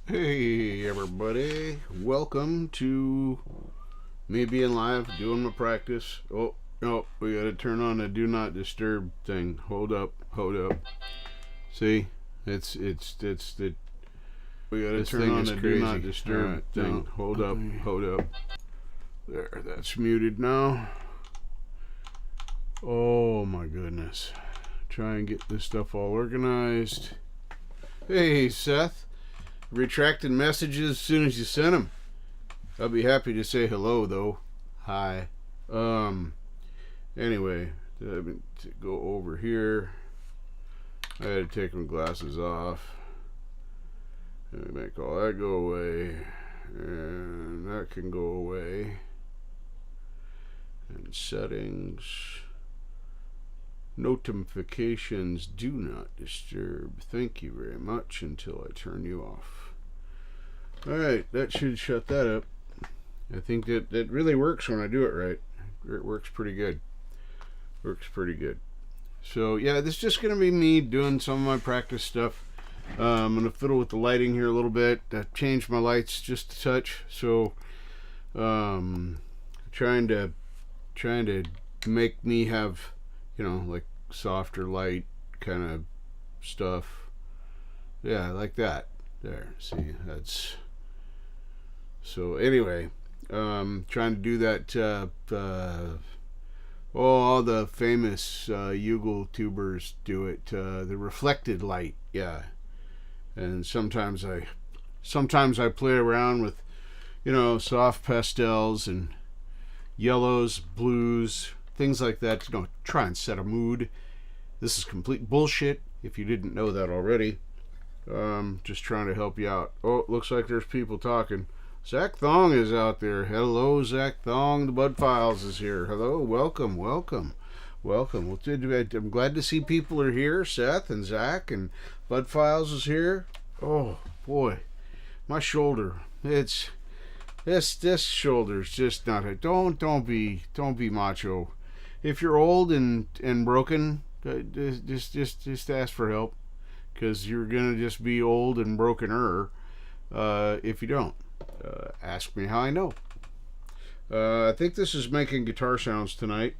Hey everybody, welcome to me being live, doing my practice. Oh, no, we gotta turn on the do not disturb thing. Hold up. See, it's the we gotta turn on the do not disturb thing. Hold up. There, that's muted now. Oh my goodness. Try and get this stuff all organized. Hey Seth. Retracted messages as soon as you send them. I'll be happy to say hello though. Hi. Anyway, to go over here. I had to take my glasses off. And make all that go away. And that can go away. And settings. Notifications do not disturb. Thank you very much until I turn you off. Alright, that should shut that up. I think that really works when I do it right. It works pretty good. So yeah, this is just going to be me doing some of my practice stuff. I'm going to fiddle with the lighting here a little bit. I've changed my lights just a touch. So trying to make me have, like softer light kind of stuff. Yeah, like that. There, see, that's... So anyway, trying to do that, all the famous Ugle tubers do it, the reflected light, yeah. And sometimes I play around with, soft pastels and yellows, blues, things like that to try and set a mood. This is complete bullshit, if you didn't know that already. Just trying to help you out. Oh, it looks like there's people talking. Zach Thong is out there. Hello, Zach Thong. The Bud Files is here. Hello, welcome. Well, I'm glad to see people are here. Seth and Zach and Bud Files is here. Oh boy, my shoulder. It's this shoulder's just not a. Don't be macho. If you're old and broken, just ask for help, because you're gonna just be old and brokener if you don't. Ask me how I know. I think this is making guitar sounds tonight.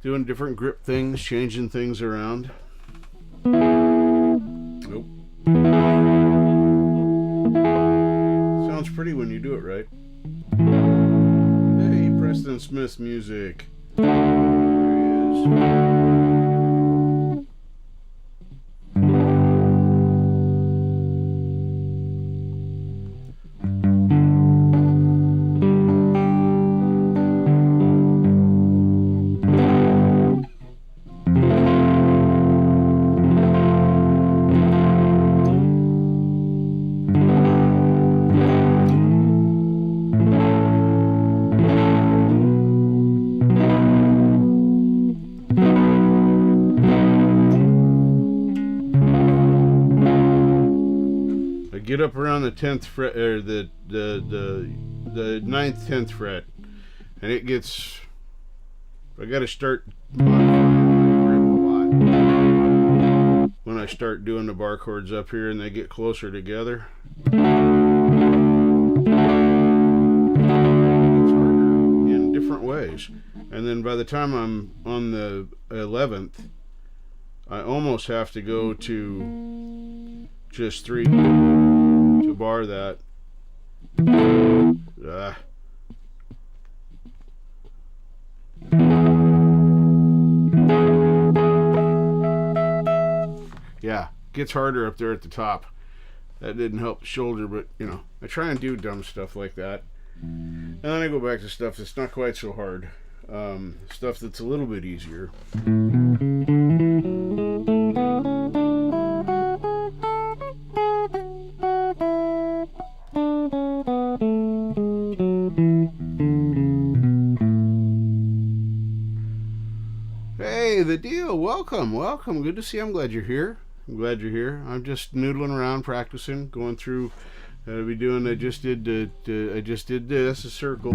Doing different grip things, changing things around. Nope. Sounds pretty when you do it right. Hey, Preston Smith music. There he is. Get up around the 10th fret, or the 9th, 10th fret, and it gets. I got to start modifying my grip a lot when I start doing the bar chords up here, and they get closer together. It's harder in different ways, and then by the time I'm on the 11th, I almost have to go to just 3 to bar that. Yeah, gets harder up there at the top. That didn't help the shoulder, but you know, I try and do dumb stuff like that. And then I go back to stuff that's not quite so hard. Stuff that's a little bit easier. Hey, the deal. Welcome. Good to see you. I'm glad you're here. I'm just noodling around, practicing, going through. I'll be doing. I just did this, a circle.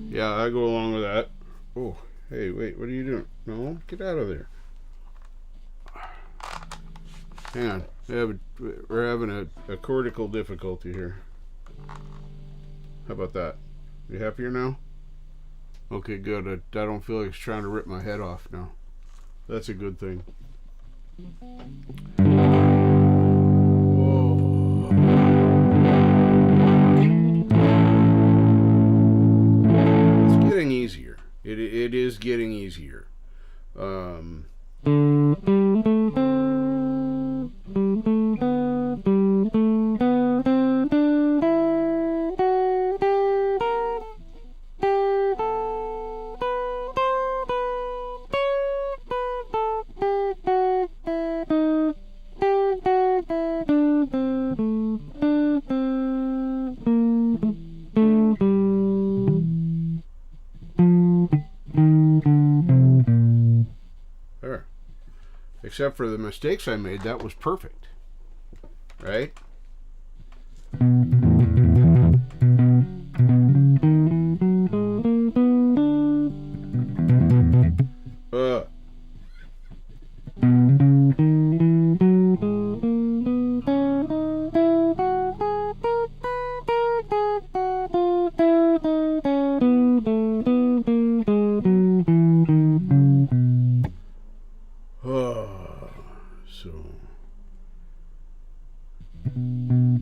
Yeah, I go along with that. Oh, hey, wait, what are you doing? No, get out of there. Hang on, we're having a cortical difficulty here. How about that? You happier now? Okay, good. I don't feel like it's trying to rip my head off now. That's a good thing. Easier. It is getting easier. Except for the mistakes I made, that was perfect. Right?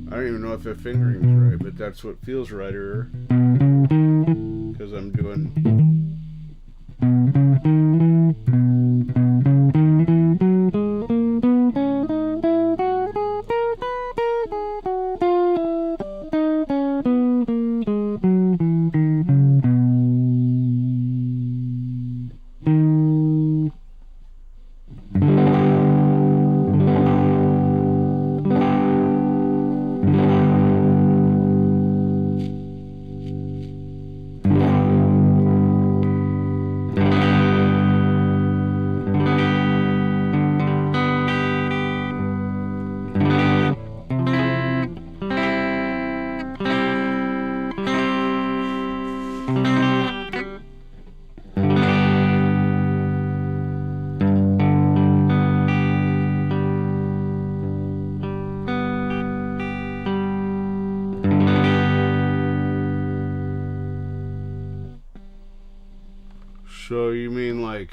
I don't even know if the fingering's right, but that's what feels righter. Because I'm doing. So you mean like...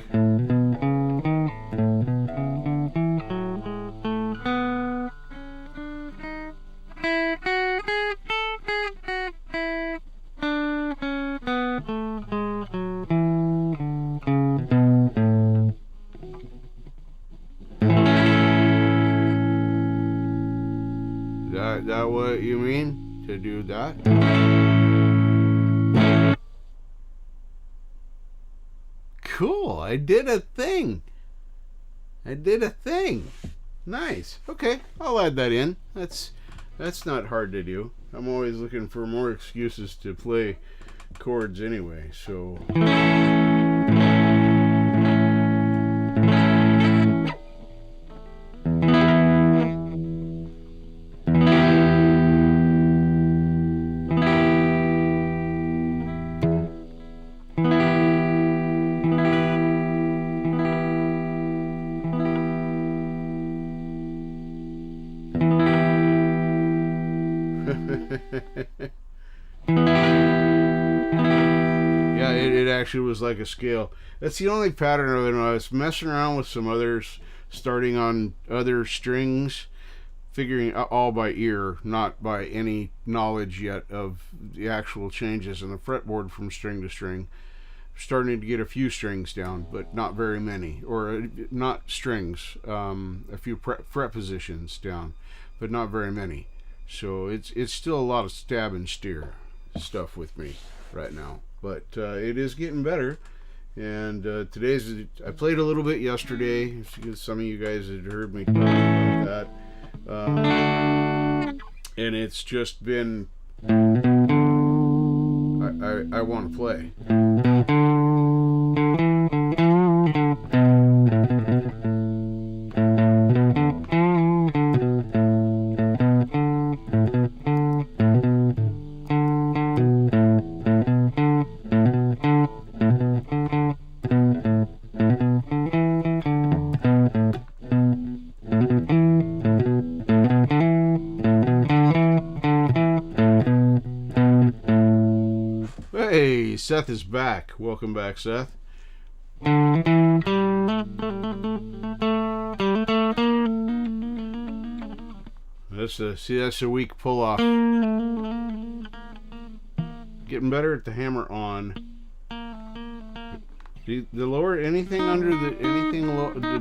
That what you mean? To do that? Cool, I did a thing. Nice. Okay, I'll add that in. That's That's not hard to do. I'm always looking for more excuses to play chords anyway, so... Yeah, it actually was like a scale. That's the only pattern of it. I was messing around with some others, starting on other strings, figuring all by ear, not by any knowledge yet of the actual changes in the fretboard from string to string. Starting to get a few strings down, but not very many, or not strings, a few fret positions down, but not very many. So it's still a lot of stab and steer stuff with me right now, but it is getting better. And I played a little bit yesterday. Some of you guys had heard me talk about that, and it's just been I want to play. Hey, Seth is back. Welcome back, Seth. That's a weak pull off. Getting better at the hammer on. The lower anything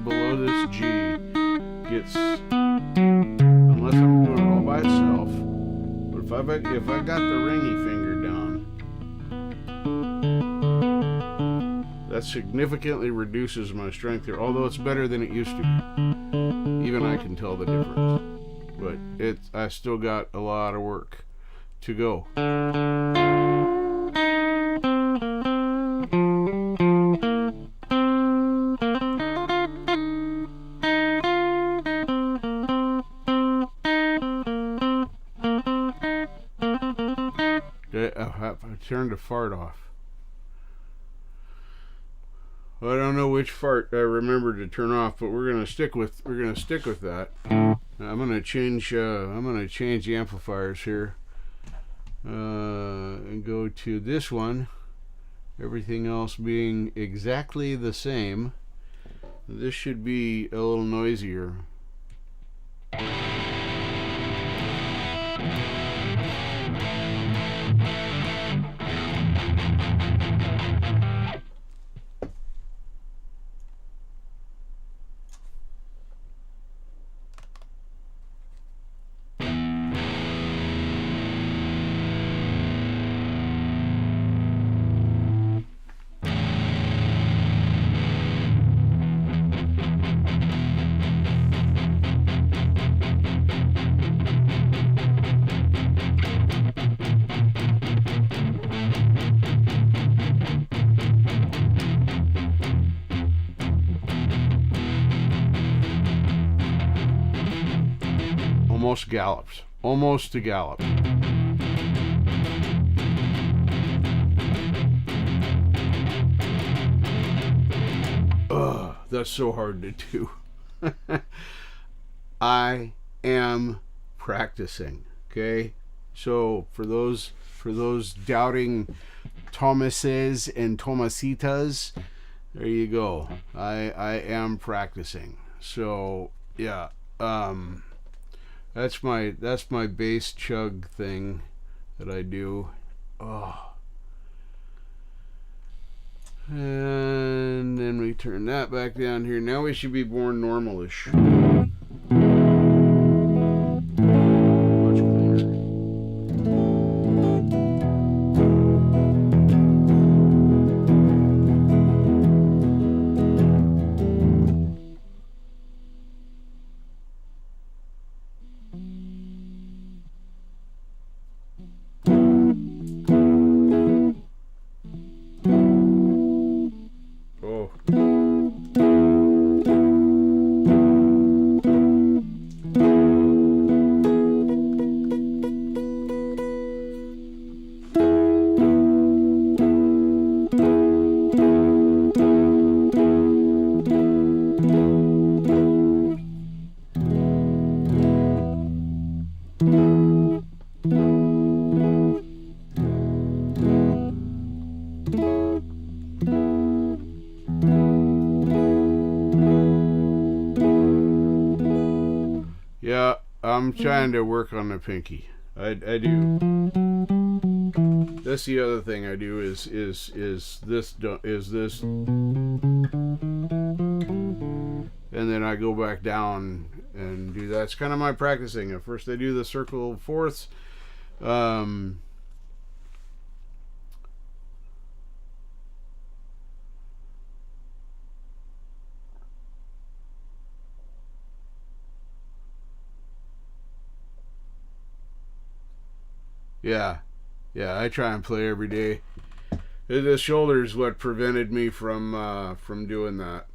below this G gets, unless I'm doing it all by itself. But if I got the ringy finger down, that significantly reduces my strength here. Although it's better than it used to be. Even I can tell the difference. But I still got a lot of work to go. I turned a fart off. Well, I don't know which fart I remembered to turn off, but we're gonna stick with that. I'm gonna change the amplifiers here and go to this one. Everything else being exactly the same. This should be a little noisier. Almost to gallop. Ugh, that's so hard to do. I am practicing, okay? So for those doubting Thomases and Tomasitas, there you go. I am practicing. So yeah, that's my bass chug thing that I do. Oh. And then we turn that back down here. Now we should be more normalish. Much cleaner. Yeah, I'm trying to work on the pinky. I do. That's the other thing I do is this, and then I go back down and do that. It's kind of my practicing. At first I do the circle of fourths. Yeah, I try and play every day. The shoulder is what prevented me from doing that.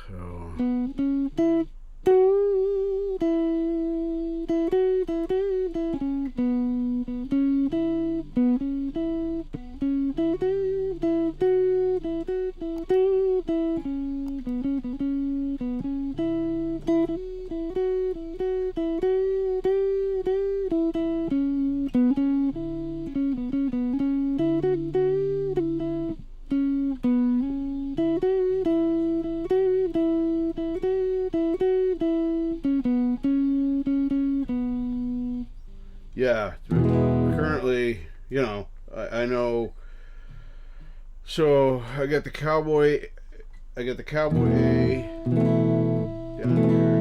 So. Yeah, currently, I know. So I got the cowboy A down here,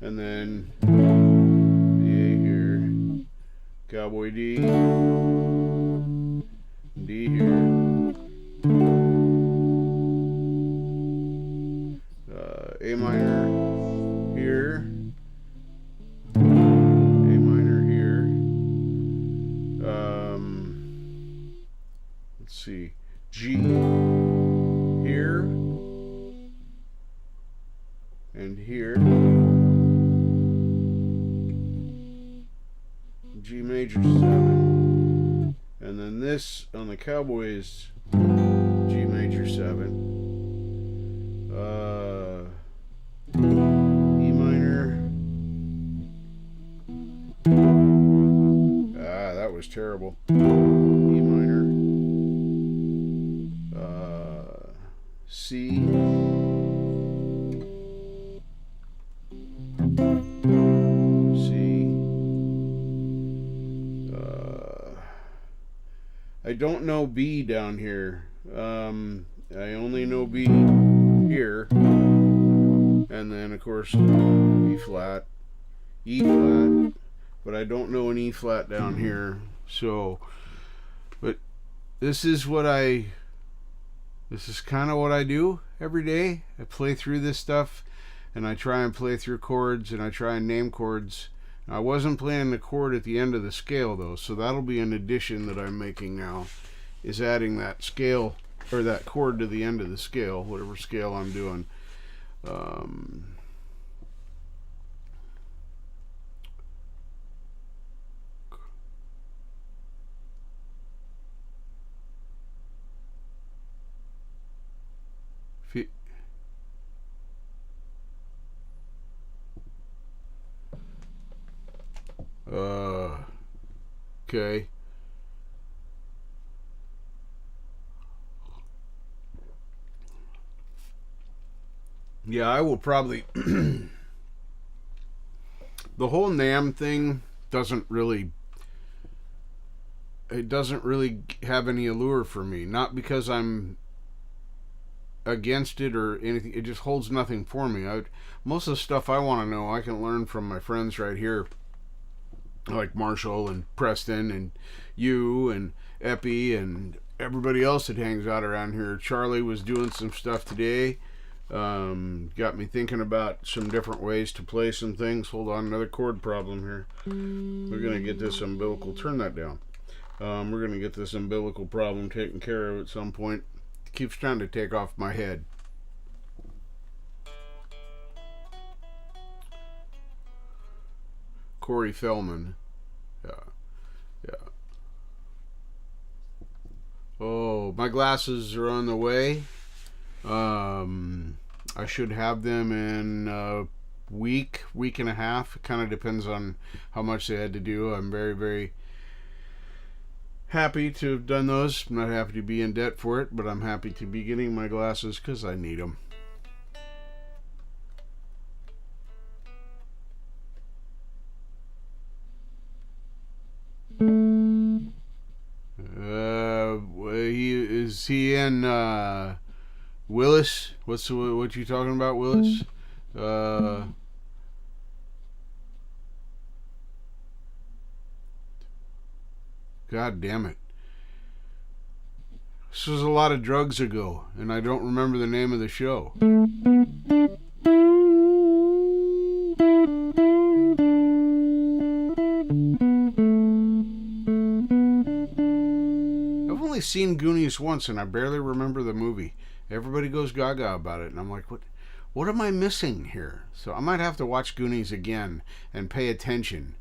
and then the A here, cowboy D here, A minor here, let's see, G here and here, G major 7, and then this on the Cowboys, G major 7, E minor, that was terrible, E minor, C, I don't know B down here. I only know B here, and then of course E flat, E flat, but I don't know an E flat down here. So, but this is kind of what I do every day. I play through this stuff, and I try and play through chords, and I try and name chords. I wasn't playing the chord at the end of the scale though, so that'll be an addition that I'm making now, is adding that scale or that chord to the end of the scale, whatever scale I'm doing. Okay. Yeah, I will probably the whole NAM thing doesn't really have any allure for me. Not because I'm against it or anything. It just holds nothing for me. Most of the stuff I want to know, I can learn from my friends right here, like Marshall and Preston and you and Epi and everybody else that hangs out around here. Charlie was doing some stuff today. Got me thinking about some different ways to play some things. Hold on, another chord problem here. We're going to get this umbilical, turn that down. We're going to get this umbilical problem taken care of at some point. It keeps trying to take off my head. Corey Feldman. Yeah. Oh, my glasses are on the way. I should have them in week and a half. It kind of depends on how much they had to do. I'm very, very happy to have done those. I'm not happy to be in debt for it, but I'm happy to be getting my glasses because I need them. Is he in Willis? What you talking about, Willis? God damn it. This was a lot of drugs ago, and I don't remember the name of the show. I've only seen Goonies once, and I barely remember the movie. Everybody goes gaga about it, and I'm like, what am I missing here? So I might have to watch Goonies again and pay attention.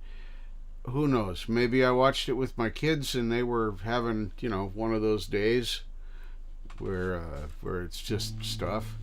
Who knows? Maybe I watched it with my kids and they were having, one of those days where it's just stuff.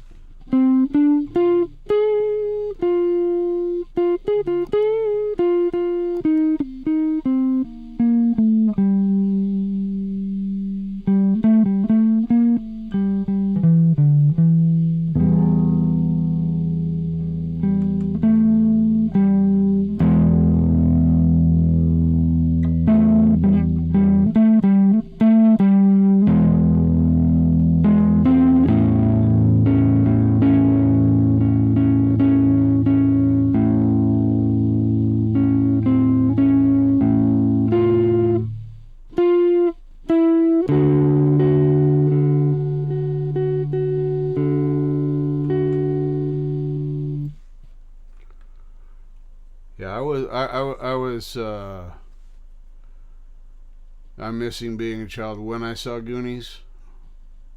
Yeah, I'm missing being a child when I saw Goonies.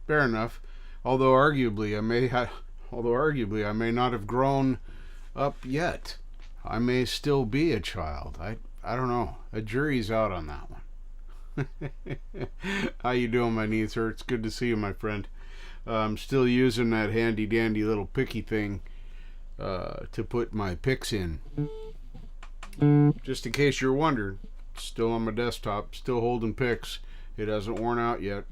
Fair enough. Although arguably I may not have grown up yet. I may still be a child. I don't know. A jury's out on that one. How you doing, my knees hurt? It's good to see you, my friend. I'm still using that handy dandy little picky thing to put my picks in. Just in case you're wondering, still on my desktop, still holding picks. It hasn't worn out yet.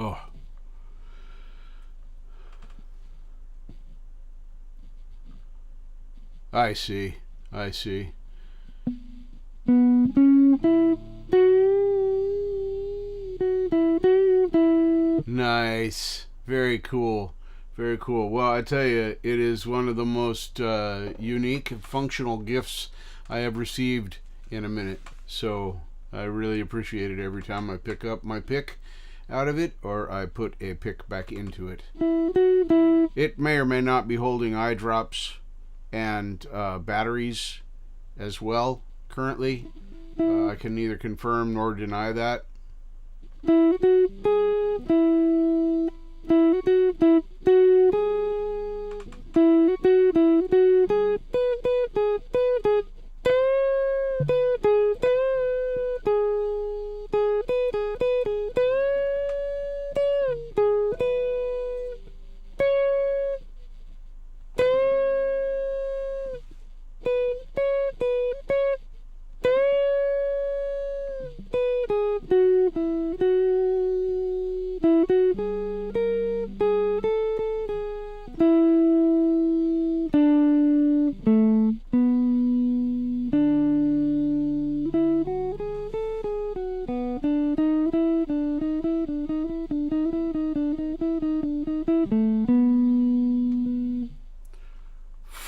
Oh. I see. Nice. Very cool. Well, I tell you, it is one of the most unique and functional gifts I have received in a minute. So I really appreciate it every time I pick up my pick out of it or I put a pick back into it. It may or may not be holding eye drops and batteries as well currently. I can neither confirm nor deny that.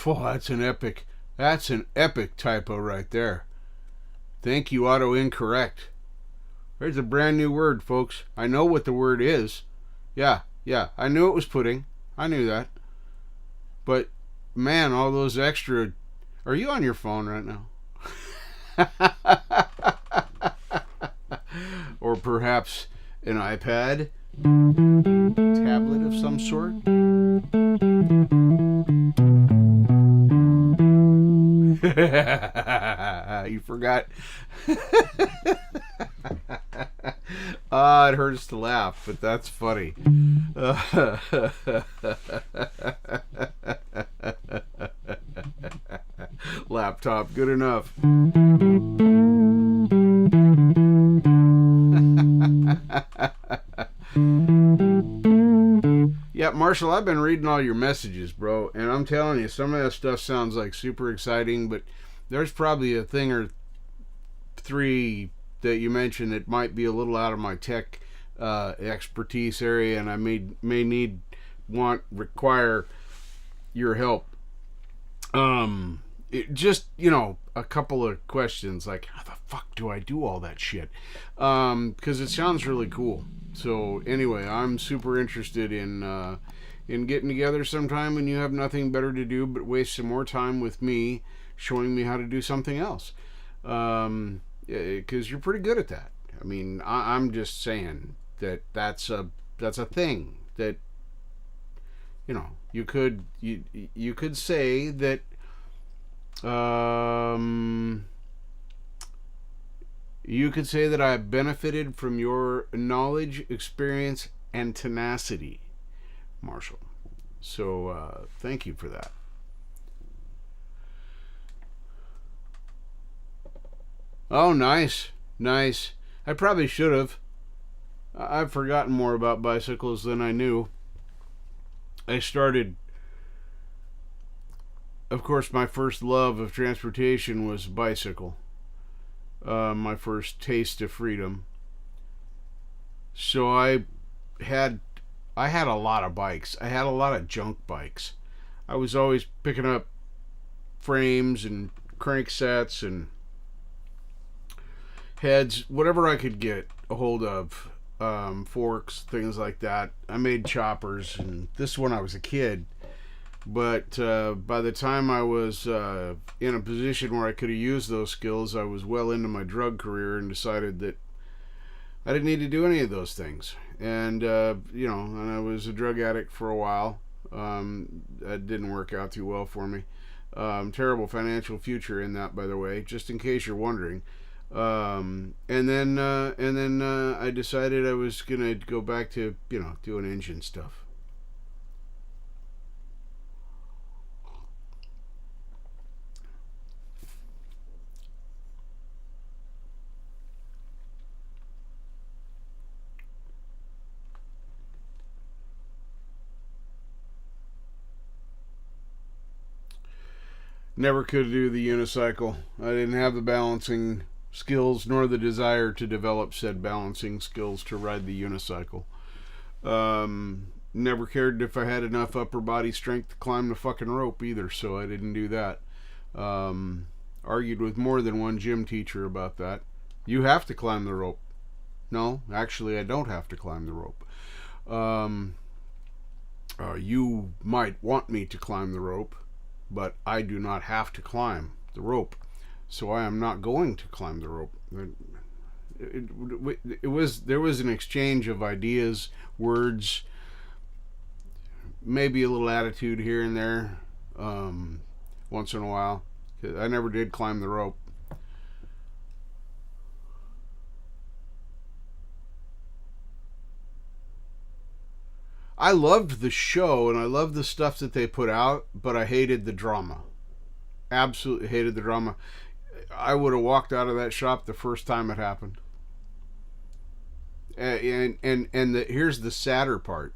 Oh, that's an epic That's an epic typo right there. Thank you, auto-incorrect. There's a brand new word, folks. I know what the word is. Yeah, I knew it was pudding. I knew that. But, man, all those extra... Are you on your phone right now? Or perhaps an iPad? Tablet of some sort? You forgot. It hurts to laugh, but that's funny. Laptop, good enough. Yeah, Marshall, I've been reading all your messages, bro, and I'm telling you, some of that stuff sounds like super exciting, but there's probably a thing or three that you mentioned that might be a little out of my tech expertise area, and I may require your help. Just, a couple of questions like, how the fuck do I do all that shit? Because it sounds really cool. So anyway, I'm super interested in getting together sometime when you have nothing better to do but waste some more time with me, showing me how to do something else. Because you're pretty good at that. I mean, I'm just saying that's a thing that you could say that. You could say that I've benefited from your knowledge, experience, and tenacity, Marshall. So, thank you for that. Oh, nice. I probably should have. I've forgotten more about bicycles than I knew. I started... Of course, my first love of transportation was bicycle. My first taste of freedom. So I had a lot of bikes. I had a lot of junk bikes. I was always picking up frames and cranksets and heads, whatever I could get a hold of, forks, things like that. I made choppers, and this when I was a kid. But by the time I was in a position where I could have used those skills, I was well into my drug career and decided that I didn't need to do any of those things. And, and I was a drug addict for a while. That didn't work out too well for me. Terrible financial future in that, by the way, just in case you're wondering. And then I decided I was going to go back to, doing engine stuff. Never could do the unicycle. I didn't have the balancing skills nor the desire to develop said balancing skills to ride the unicycle. Never cared if I had enough upper body strength to climb the fucking rope either, so I didn't do that. Argued with more than one gym teacher about that. You have to climb the rope. No, actually I don't have to climb the rope. You might want me to climb the rope, but I do not have to climb the rope, so I am not going to climb the rope. There was an exchange of ideas, words, maybe a little attitude here and there, once in a while. I never did climb the rope. I loved the show and I loved the stuff that they put out, but I hated the drama. Absolutely hated the drama. I would have walked out of that shop the first time it happened. Here's the sadder part.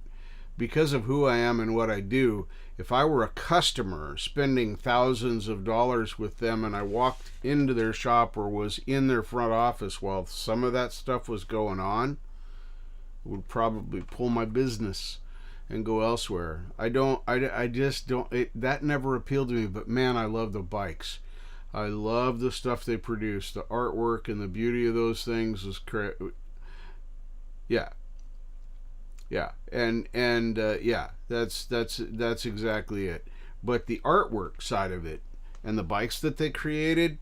Because of who I am and what I do, if I were a customer spending thousands of dollars with them and I walked into their shop or was in their front office while some of that stuff was going on, it would probably pull my business. and go elsewhere. I just don't, that never appealed to me, but man, I love the bikes. I love the stuff they produce. The artwork and the beauty of those things was yeah, yeah, and yeah, that's exactly it. But the artwork side of it and the bikes that they created,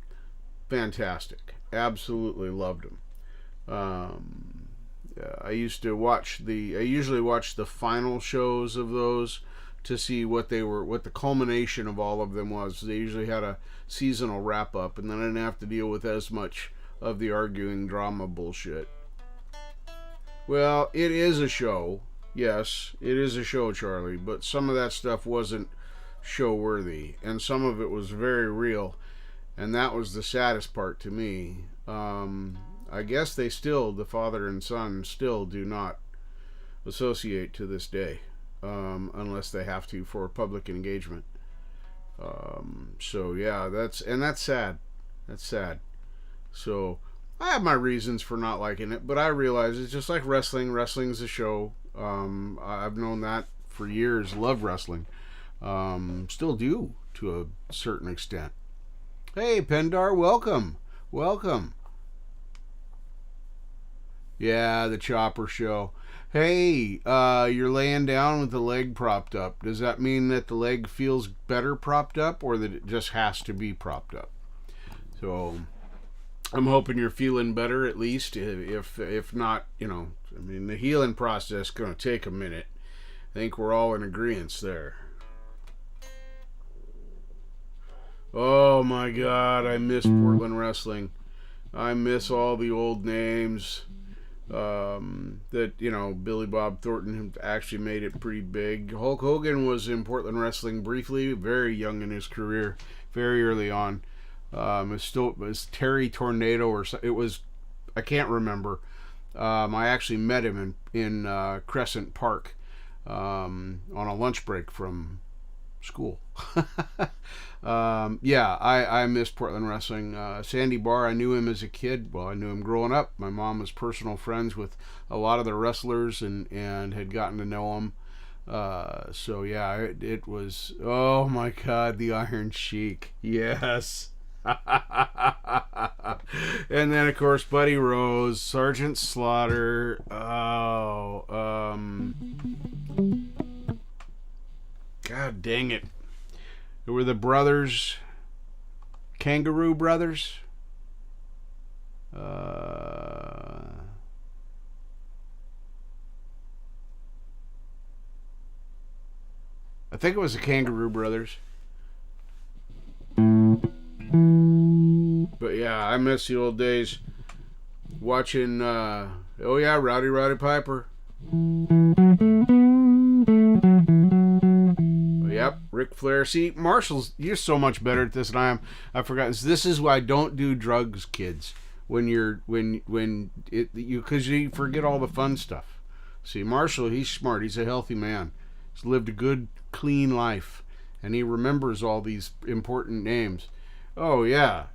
fantastic. Absolutely loved them. I usually watch the final shows of those to see what the culmination of all of them was. They usually had a seasonal wrap up, and then I didn't have to deal with as much of the arguing drama bullshit. Well, it is a show. Yes, it is a show, Charlie, but some of that stuff wasn't show worthy, and some of it was very real, and that was the saddest part to me. I guess the father and son, still do not associate to this day, unless they have to for public engagement. So yeah, that's sad. That's sad. So I have my reasons for not liking it, but I realize it's just like wrestling. Wrestling's a show. I've known that for years. Love wrestling. Still do to a certain extent. Hey, Pendar, welcome. Welcome. Yeah, the Chopper Show. Hey, you're laying down with the leg propped up. Does that mean that the leg feels better propped up, or that it just has to be propped up? So I'm hoping you're feeling better, at least. If not, I mean, the healing process is going to take a minute. I think we're all in agreement there. Oh my God, I miss Portland wrestling. I miss all the old names. That Billy Bob Thornton actually made it pretty big. Hulk Hogan was in Portland wrestling briefly, very young in his career, very early on. It was Terry Tornado, or it was, I can't remember. I actually met him in Crescent Park on a lunch break from school. Yeah, I miss Portland wrestling. Sandy Barr, I knew him as a kid. Well, I knew him growing up. My mom was personal friends with a lot of the wrestlers and had gotten to know him. So yeah, it was, oh my God, the Iron Sheik. Yes. And then of course Buddy Rose, Sergeant Slaughter. God dang it. There were the brothers, Kangaroo Brothers. I think it was the Kangaroo Brothers. But yeah, I miss the old days watching, oh yeah, Rowdy Piper. Yep, Ric Flair. See, Marshall's, you're so much better at this than I am. I've forgotten. This is why I don't do drugs, kids. Because you forget all the fun stuff. See, Marshall, he's smart. He's a healthy man. He's lived a good, clean life, and he remembers all these important names. Oh yeah,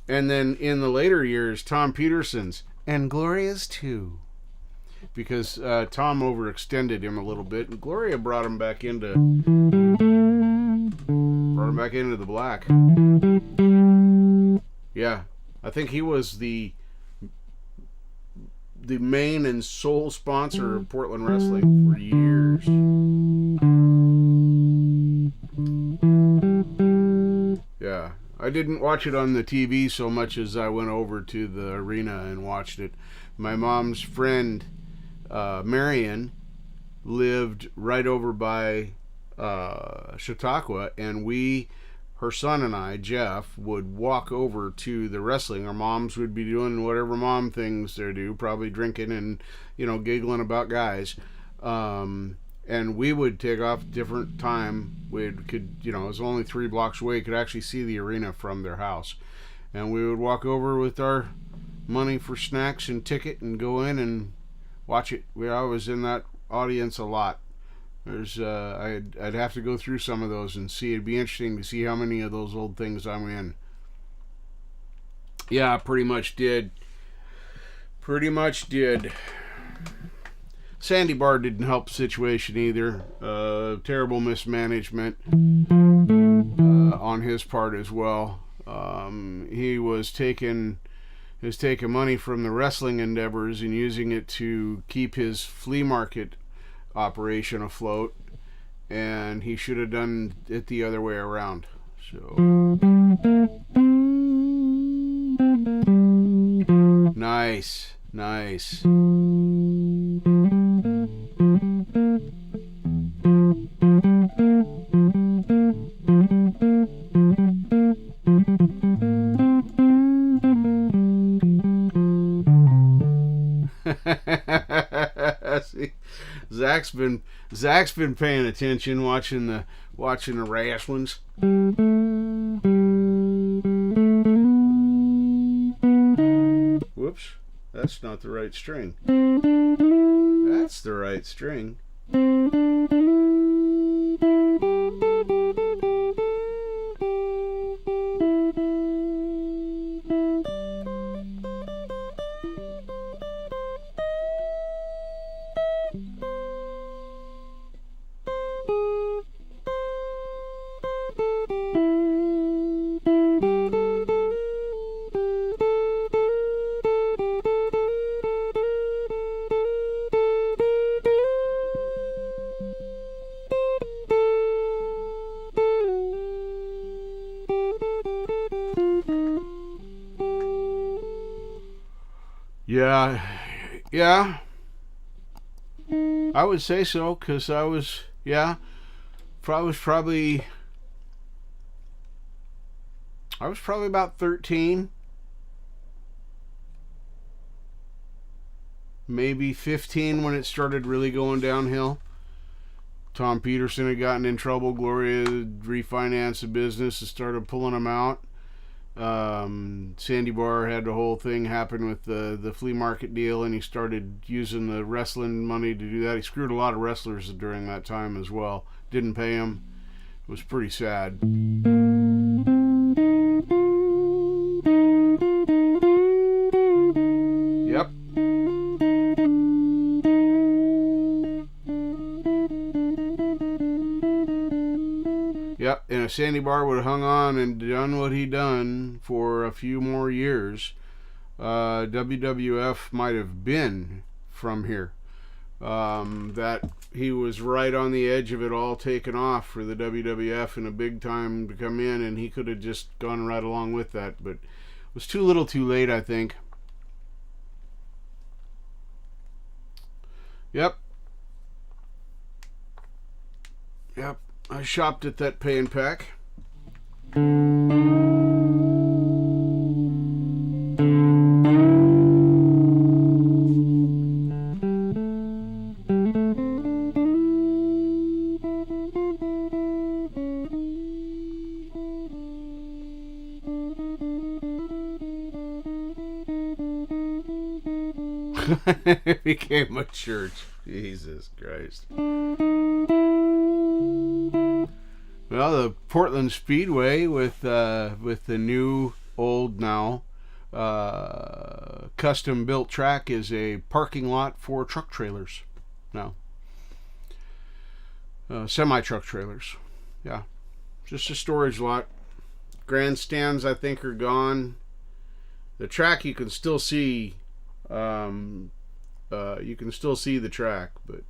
and then in the later years, Tom Peterson's and Gloria's too. Because Tom overextended him a little bit, and Gloria brought him back into the black. Yeah, I think he was the main and sole sponsor of Portland wrestling for years. Yeah, I didn't watch it on the TV so much as I went over to the arena and watched it. My mom's friend, Marion, lived right over by Chautauqua, and her son and I, Jeff, would walk over to the wrestling. Our moms would be doing whatever mom things they do, probably drinking and giggling about guys, and we would take off different time. It was only 3 blocks away. Could actually see the arena from their house, and we would walk over with our money for snacks and ticket and go in and watch it. I was in that audience a lot. I'd have to go through some of those and see. It'd be interesting to see how many of those old things I'm in. Yeah, pretty much did. Sandy Bar didn't help the situation either. Terrible mismanagement on his part as well. He was taking money from the wrestling endeavors and using it to keep his flea market operation afloat, and he should have done it the other way around. So nice. See, Zach's been paying attention, watching the wrestlings. Whoops, that's not the right string. That's the right string. Yeah, I would say so, because I was probably about 13, maybe 15 when it started really going downhill. Tom Peterson had gotten in trouble. Gloria refinanced the business and started pulling him out. Sandy Bar had the whole thing happen with the flea market deal, and he started using the wrestling money to do that. He screwed a lot of wrestlers during that time as well. Didn't pay them. It was pretty sad. Yep. Yep, and if Sandy Bar would have hung on and done what he done for a few more years, WWF might have been from here. That he was right on the edge of it all taking off for the WWF and a big time to come in, and he could have just gone right along with that, but it was too little too late, I think. Yep. I shopped at that Pay and Pack. It became a church. Jesus Christ. Well, the Portland Speedway with the new, old now, custom built track is a parking lot for truck trailers now. Semi truck trailers. Yeah. Just a storage lot. Grandstands, I think, are gone. The track you can still see. You can still see the track, but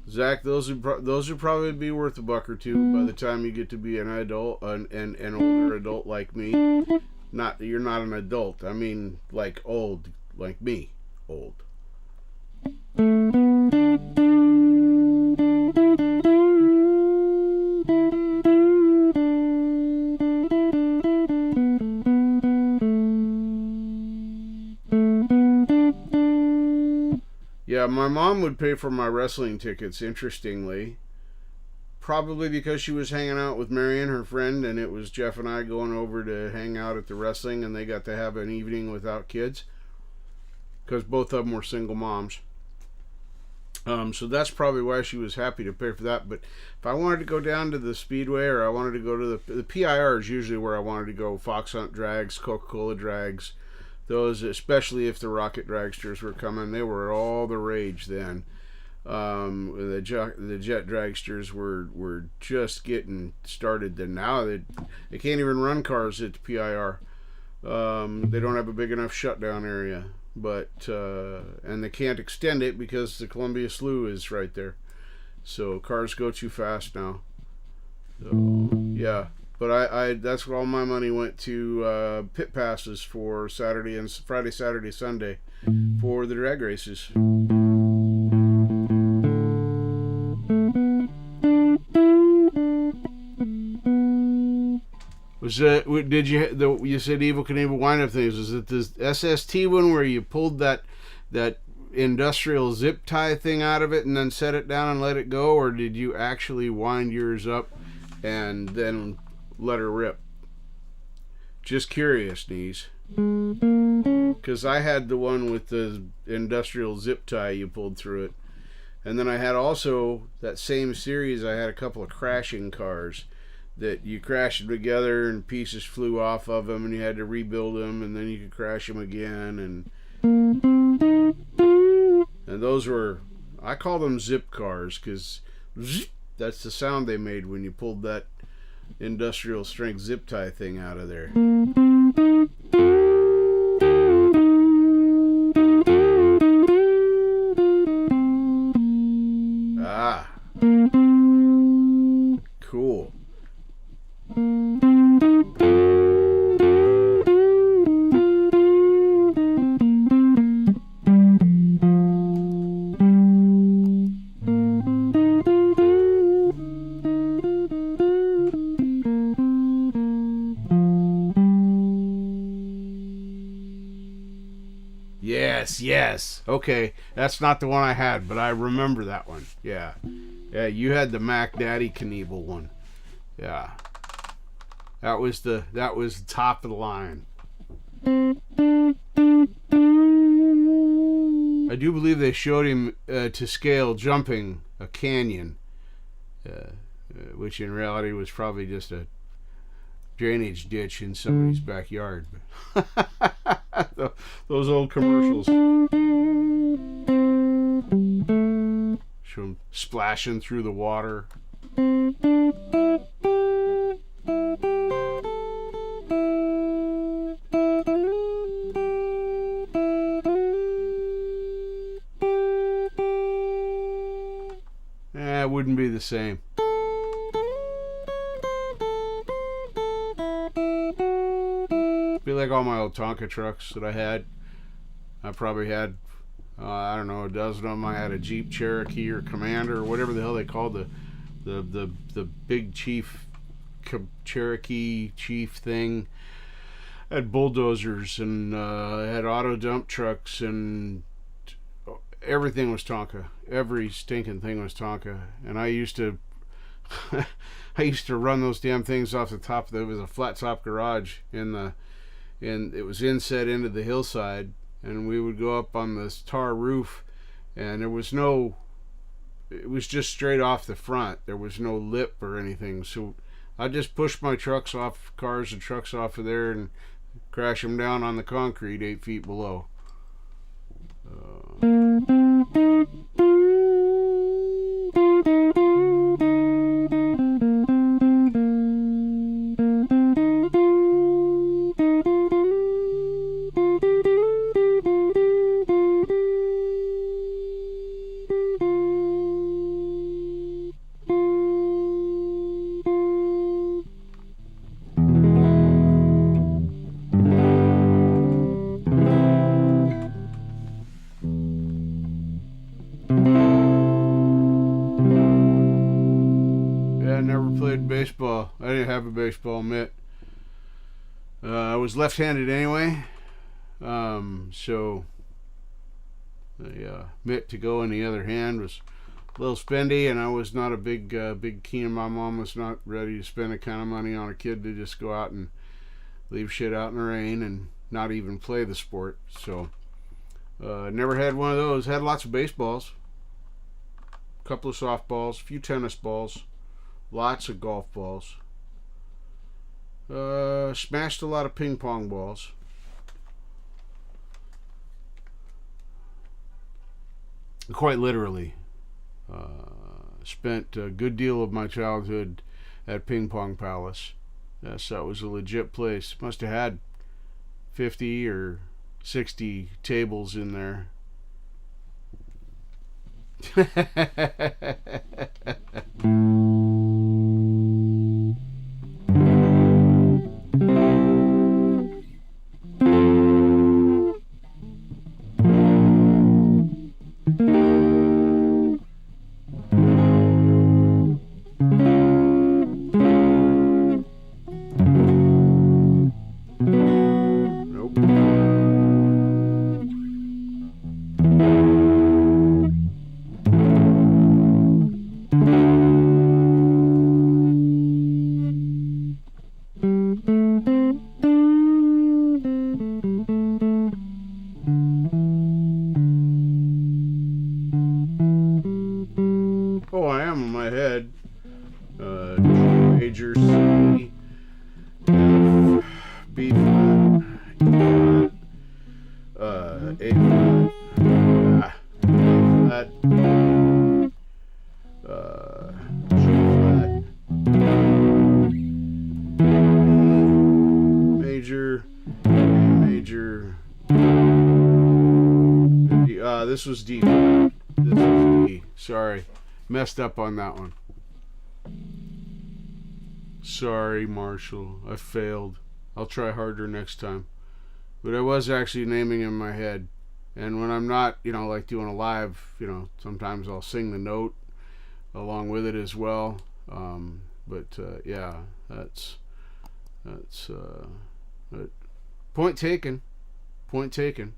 Zach, those would probably be worth $1 or $2 by the time you get to be an adult, an older adult like me. You're not an adult. I mean, like old, like me, old. Yeah, my mom would pay for my wrestling tickets, interestingly. Probably because she was hanging out with Marion, her friend, and it was Jeff and I going over to hang out at the wrestling, and they got to have an evening without kids. Because both of them were single moms. So that's probably why she was happy to pay for that. But if I wanted to go down to the Speedway, or I wanted to go to the PIR is usually where I wanted to go. Fox Hunt drags, Coca-Cola drags, those, especially if the Rocket dragsters were coming, they were all the rage then. The jet dragsters were just getting started. Then now they can't even run cars at the PIR. They don't have a big enough shutdown area. But and they can't extend it because the Columbia Slough is right there, so cars go too fast now. So, yeah, but I that's where all my money went to, pit passes for Saturday and Friday, Saturday, Sunday for the drag races. Was did you said Evel Knievel wind-up things? Was it the SST one where you pulled that industrial zip tie thing out of it and then set it down and let it go, or did you actually wind yours up and then let her rip? Just curious, Knees. Because I had the one with the industrial zip tie you pulled through it. And then I had also, that same series, I had a couple of crashing cars that you crashed them together and pieces flew off of them and you had to rebuild them, and then you could crash them again, and those were, I call them zip cars because that's the sound they made when you pulled that industrial strength zip tie thing out of there. Ah, cool. Yes. Okay, that's not the one I had, but I remember that one. Yeah, you had the Mac Daddy Knievel one. Yeah, that was the top of the line. I do believe they showed him to scale jumping a canyon, which in reality was probably just a drainage ditch in somebody's backyard. Those old commercials. Show him splashing through the water. It wouldn't be the same. Be like all my old Tonka trucks that I had. I probably had, I don't know, a dozen of them. I had a Jeep Cherokee or Commander or whatever the hell they called the big Chief Cherokee Chief thing. I had bulldozers and I had auto dump trucks, and everything was Tonka. Every stinking thing was Tonka. And I used to run those damn things off the top of it was a flat top garage and it was inset into the hillside, and we would go up on this tar roof, and it was just straight off the front. There was no lip or anything, so I just pushed my cars and trucks off of there and crash them down on the concrete 8 feet below. Baseball. I didn't have a baseball mitt. I was left-handed anyway, so the mitt to go in the other hand was a little spendy, and I was not a big keen. My mom was not ready to spend the kind of money on a kid to just go out and leave shit out in the rain and not even play the sport. So never had one of those. Had lots of baseballs. couple of softballs, a few tennis balls, lots of golf balls. Smashed a lot of ping pong balls. Quite literally. Spent a good deal of my childhood at Ping Pong Palace. Yes, that was a legit place. Must have had 50 or 60 tables in there. Oh, I am in my head. Major C, F, B flat, E flat, A flat, A flat, G flat, B major, A major. This was D flat. This was D. Sorry. Messed up on that one. Sorry, Marshall. I failed. I'll try harder next time. But I was actually naming in my head. And when I'm not, like doing a live, sometimes I'll sing the note along with it as well. Yeah, that's point taken. Point taken.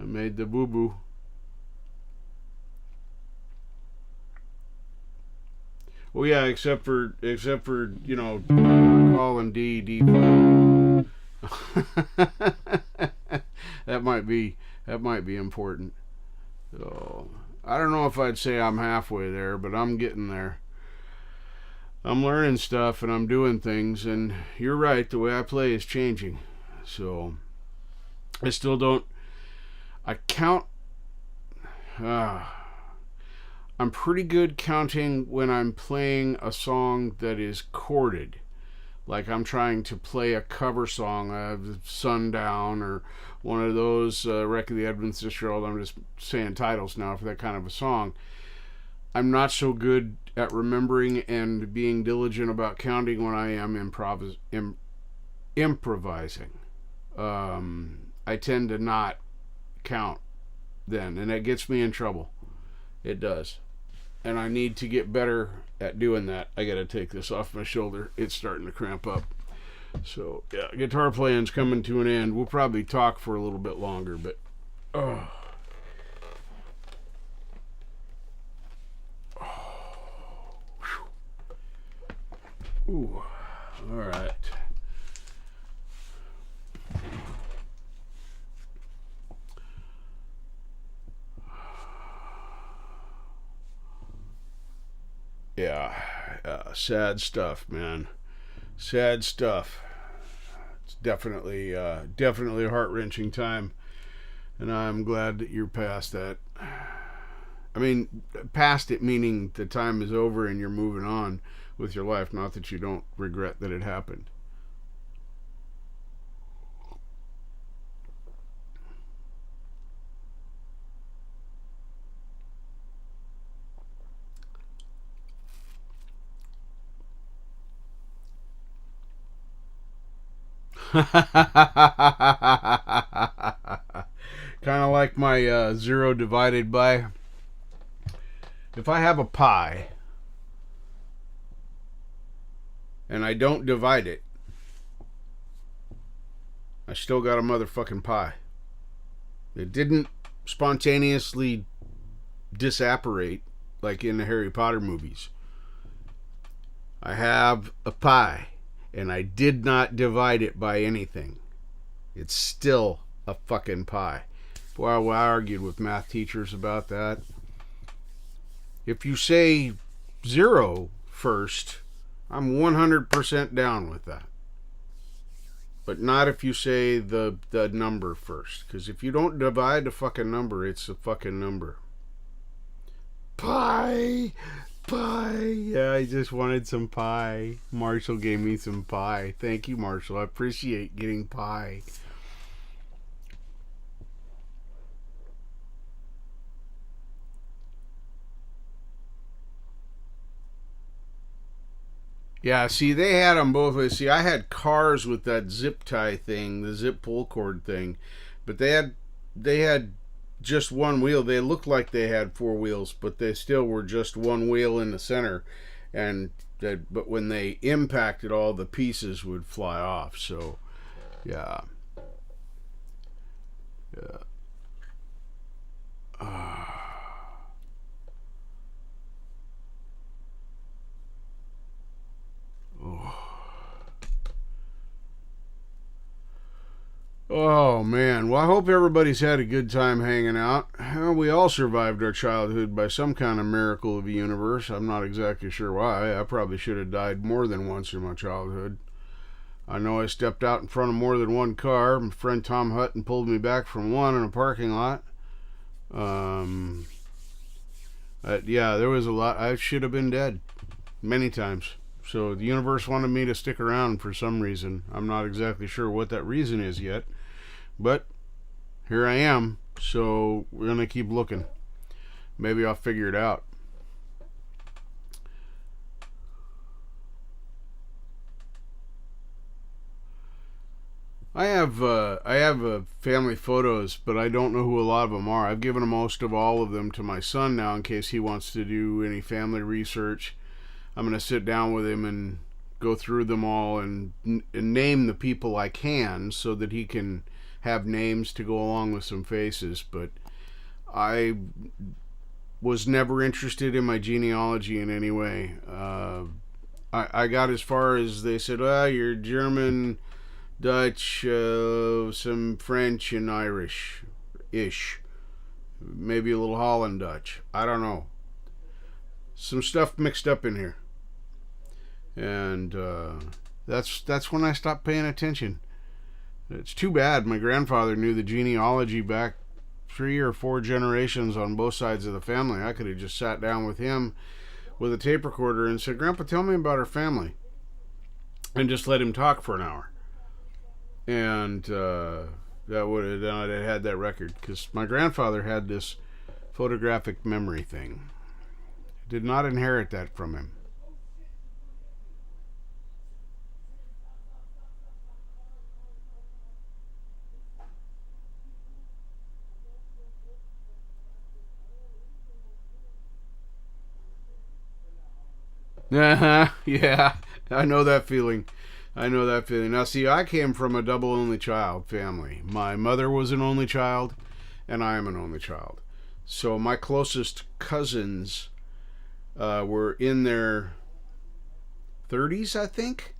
I made the boo-boo. Well, yeah, except for calling D flat. that might be important. So I don't know if I'd say I'm halfway there, but I'm getting there. I'm learning stuff and I'm doing things, and you're right, the way I play is changing. So I still don't. I count. I'm pretty good counting when I'm playing a song that is chorded. Like I'm trying to play a cover song, Sundown, or one of those, Wreck of the Edmonds Fitzgerald. I'm just saying titles now for that kind of a song. I'm not so good at remembering and being diligent about counting when I am improvising. I tend to not count then, and that gets me in trouble. It does. And I need to get better at doing that. I gotta take this off my shoulder. It's starting to cramp up. So, yeah, guitar playing's coming to an end. We'll probably talk for a little bit longer, but... Ooh, all right. Yeah, sad stuff, man. Sad stuff. It's definitely a heart-wrenching time, and I'm glad that you're past that. I mean, past it meaning the time is over and you're moving on with your life, not that you don't regret that it happened. Kind of like my 0 divided by. If I have a pie and I don't divide it, I still got a motherfucking pie. It didn't spontaneously disapparate like in the Harry Potter movies. I have a pie and I did not divide it by anything. It's still a fucking pie. Boy, I argued with math teachers about that. If you say 0 first, I'm 100% down with that. But not if you say the number first. Because if you don't divide the fucking number, it's a fucking number. Pie! Pie! Yeah, I just wanted some pie. Marshall gave me some pie. Thank you, Marshall. I appreciate getting pie. Yeah, see, they had them both ways. See, I had cars with that zip tie thing, the zip pull cord thing, but they had just one wheel. They looked like they had four wheels, but they still were just one wheel in the center, and but when they impacted, all the pieces would fly off. So, yeah, yeah. Oh. Oh man, well I hope everybody's had a good time hanging out. Well, we all survived our childhood by some kind of miracle of the universe. I'm not exactly sure why. I probably should have died more than once in my childhood. I know I stepped out in front of more than one car. My friend Tom Hutton pulled me back from one in a parking lot. Um, yeah, there was a lot. I should have been dead many times. So the universe wanted me to stick around for some reason. I'm not exactly sure what that reason is yet. But here I am, so we're going to keep looking. Maybe I'll figure it out. I have family photos, but I don't know who a lot of them are. I've given most of all of them to my son now in case he wants to do any family research. I'm going to sit down with him and go through them all and name the people I can so that he can have names to go along with some faces. But I was never interested in my genealogy in any way. I got as far as they said, you're German, Dutch, some French and Irish-ish. Maybe a little Holland Dutch. I don't know. Some stuff mixed up in here. And that's when I stopped paying attention. It's too bad my grandfather knew the genealogy back 3 or 4 generations on both sides of the family. I could have just sat down with him with a tape recorder and said, Grandpa, tell me about our family. And just let him talk for an hour. And that would have done it. I had that record. Because my grandfather had this photographic memory thing. I did not inherit that from him. Yeah, I know that feeling. I know that feeling. Now, see, I came from a double only child family. My mother was an only child, and I am an only child. So my closest cousins were in their 30s, I think.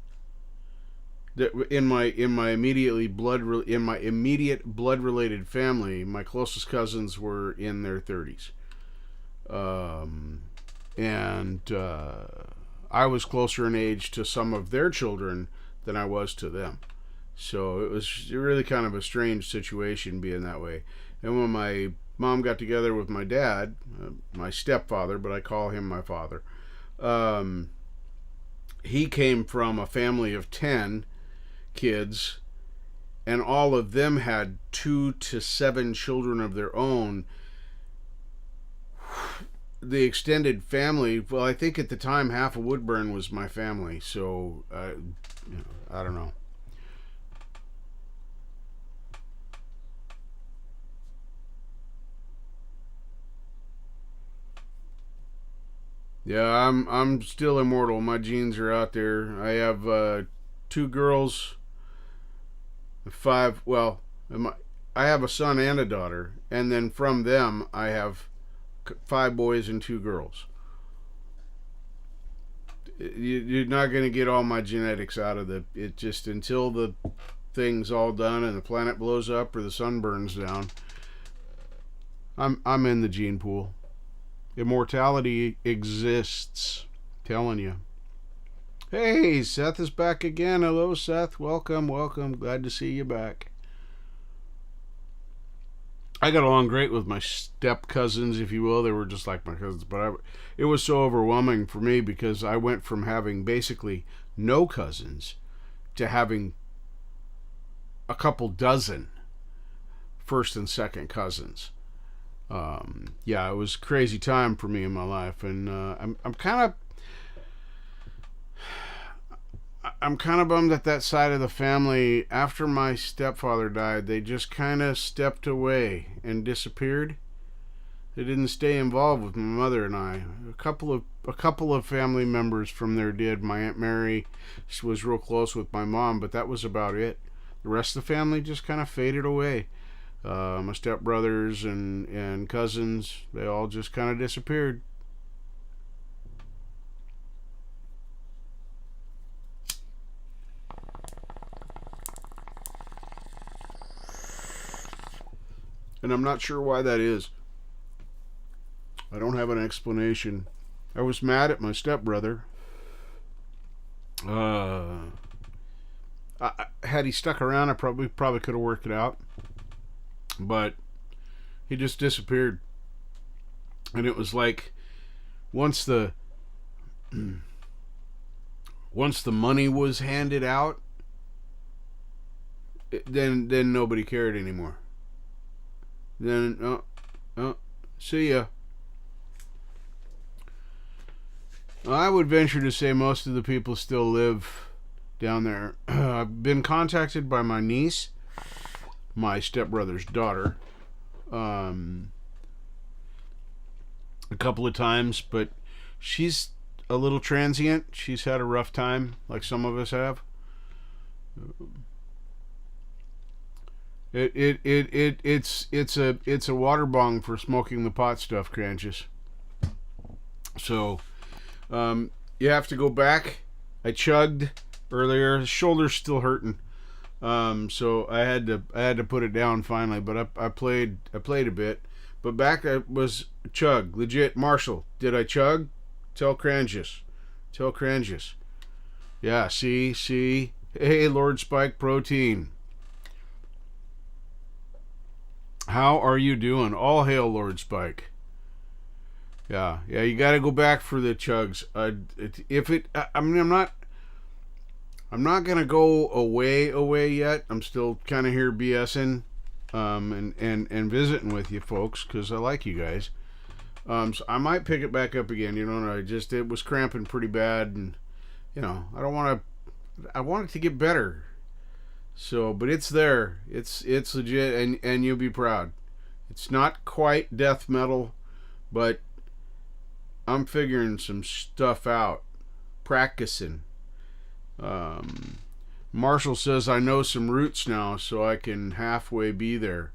In my immediate blood related family, my closest cousins were in their 30s, and I was closer in age to some of their children than I was to them. So it was really kind of a strange situation being that way. And when my mom got together with my dad, my stepfather, but I call him my father, he came from a family of 10 kids, and all of them had 2 to 7 children of their own. The extended family, well, I think at the time half of Woodburn was my family, so I don't know. Yeah, I'm still immortal. My genes are out there. I have 2 girls, 5. Well, I have a son and a daughter, and then from them I have 5 boys and 2 girls. You're not going to get all my genetics out of it. Just until the thing's all done and the planet blows up or the sun burns down. I'm in the gene pool. Immortality exists. Telling you. Hey, Seth is back again. Hello, Seth. Welcome, welcome. Glad to see you back. I got along great with my step cousins, if you will. They were just like my cousins, but it was so overwhelming for me because I went from having basically no cousins to having a couple dozen first and second cousins. Yeah, it was a crazy time for me in my life, and I'm kind of bummed that side of the family, after my stepfather died, they just kind of stepped away and disappeared. They didn't stay involved with my mother and I. A couple of family members from there did. My Aunt Mary was real close with my mom, but that was about it. The rest of the family just kind of faded away. My stepbrothers and cousins, they all just kind of disappeared. And I'm not sure why that is. I don't have an explanation. I was mad at my stepbrother. Had he stuck around, I probably could have worked it out. But he just disappeared. And it was like once the money was handed out, then nobody cared anymore. Then see ya. I would venture to say most of the people still live down there. I've been contacted by my niece, my stepbrother's daughter, a couple of times, but she's a little transient. She's had a rough time, like some of us have. It's a water bong for smoking the pot stuff, Cranches. So you have to go back. I chugged earlier. The shoulder's still hurting. So I had to put it down finally. But I played a bit. But back I was chug legit. Marshall, did I chug? Tell Cranches. Yeah. See. Hey, Lord Spike Protein. How are you doing? All hail Lord Spike. Yeah, you got to go back for the chugs. I'm not gonna go away yet. I'm still kind of here BSing, and visiting with you folks because I like you guys. So I might pick it back up again. It was cramping pretty bad, and I want it to get better. So, but it's there. It's legit, and you'll be proud. It's not quite death metal, but I'm figuring some stuff out, practicing. Marshall says I know some roots now, so I can halfway be there.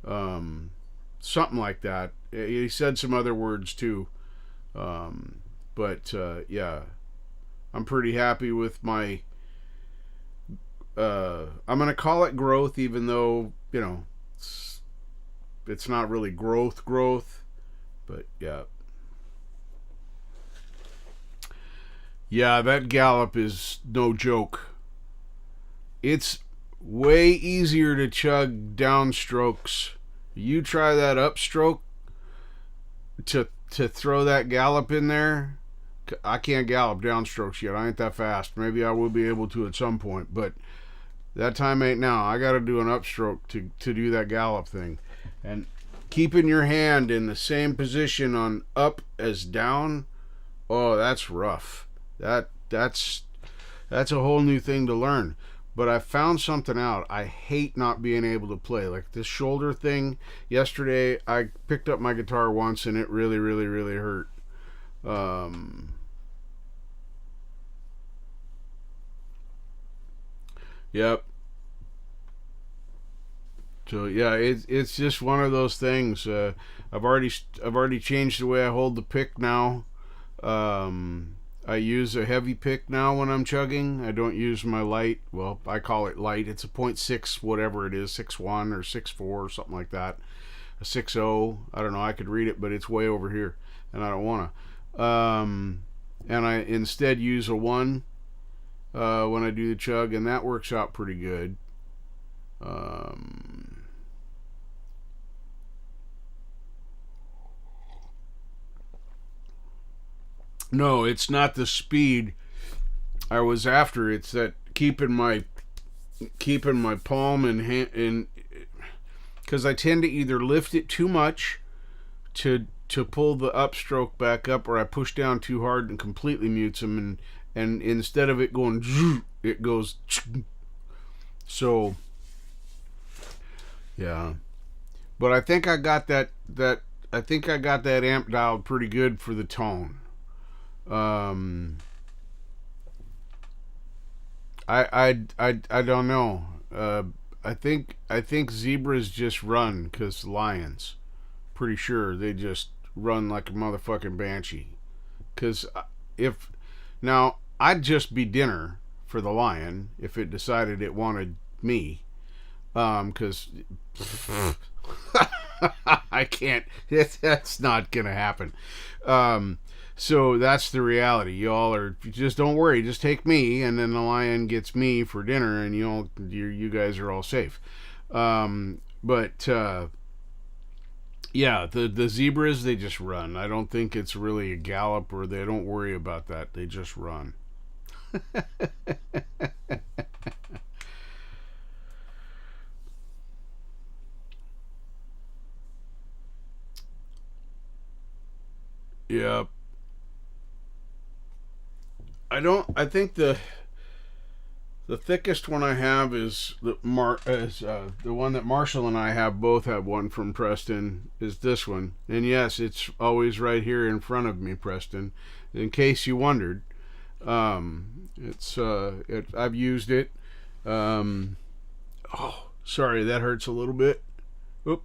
Something like that. He said some other words too. But yeah, I'm pretty happy with my. I'm gonna call it growth, even though it's not really growth, but yeah. Yeah, that gallop is no joke. It's way easier to chug downstrokes. You try that upstroke to throw that gallop in there. I can't gallop downstrokes yet. I ain't that fast. Maybe I will be able to at some point, but that time ain't now. I got to do an upstroke to do that gallop thing. And keeping your hand in the same position on up as down, oh, that's rough. That's a whole new thing to learn. But I found something out. I hate not being able to play. Like this shoulder thing, yesterday I picked up my guitar once and it really, really, really hurt. Yep. So yeah, it's just one of those things. I've already changed the way I hold the pick now. I use a heavy pick now when I'm chugging. I don't use my light. Well, I call it light. It's a 0.6 whatever it is, 6.1 or 6.4 or something like that. A 6.0. I don't know. I could read it, but it's way over here. and I don't want to. And I instead use a 1 when I do the chug, and that works out pretty good. No, it's not the speed I was after. It's that keeping my palm in hand, in, because I tend to either lift it too much to pull the upstroke back up, or I push down too hard and completely mutes them, and instead of it going, it goes. So yeah, but I think I got that amp dialed pretty good for the tone. I don't know. I think zebras just run because lions. Pretty sure they just run like a motherfucking banshee. Because if now I'd just be dinner for the lion if it decided it wanted me. Because I can't. That's not gonna happen. So that's the reality. Y'all are just don't worry. Just take me, and then the lion gets me for dinner, and you guys are all safe. But yeah, the zebras, they just run. I don't think it's really a gallop, or they don't worry about that. They just run. Yep. I think the thickest one I have is the one that Marshall and I both have one from Preston, is this one. And yes, it's always right here in front of me, Preston. In case you wondered, I've used it. Oh, sorry, that hurts a little bit. Oop.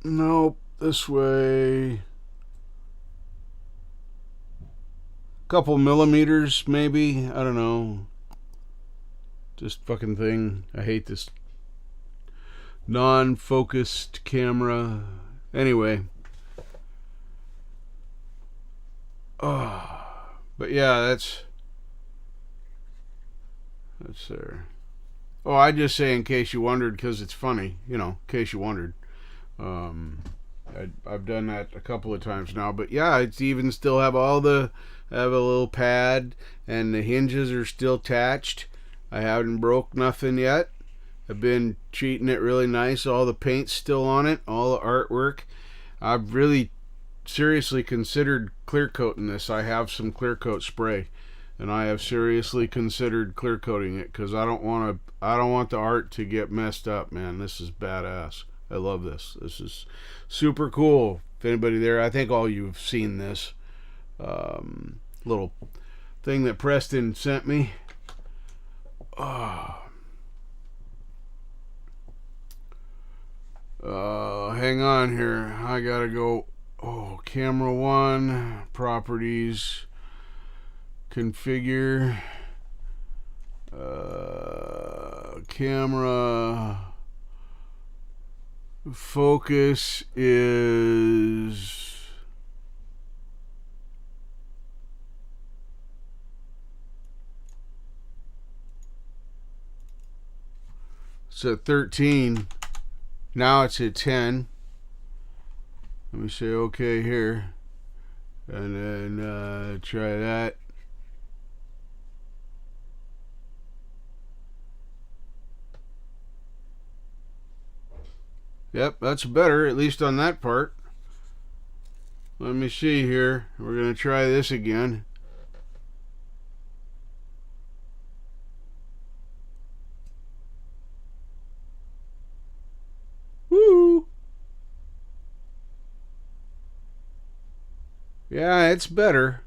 Nope, this way. Couple millimeters, maybe. I don't know. Just fucking thing. I hate this non-focused camera. Anyway. But yeah, that's there. Oh, I just say in case you wondered, because it's funny, in case you wondered. I've done that a couple of times now, but yeah, it's even still have have a little pad, and the hinges are still attached. I haven't broke nothing yet. I've been treating it really nice. All the paint's still on it, all the artwork. I've really seriously considered clear coating this. I have some clear coat spray, and I have seriously considered clear coating it because I don't want the art to get messed up, man. This is badass. I love this. This is super cool. If anybody there, I think all you have seen this little thing that Preston sent me. Hang on here. I gotta go. Camera 1, properties, configure, camera. Focus is at 13. Now it's at 10. Let me say okay here, and then try that. Yep, that's better, at least on that part. Let me see here. We're going to try this again. Woo! Yeah, it's better.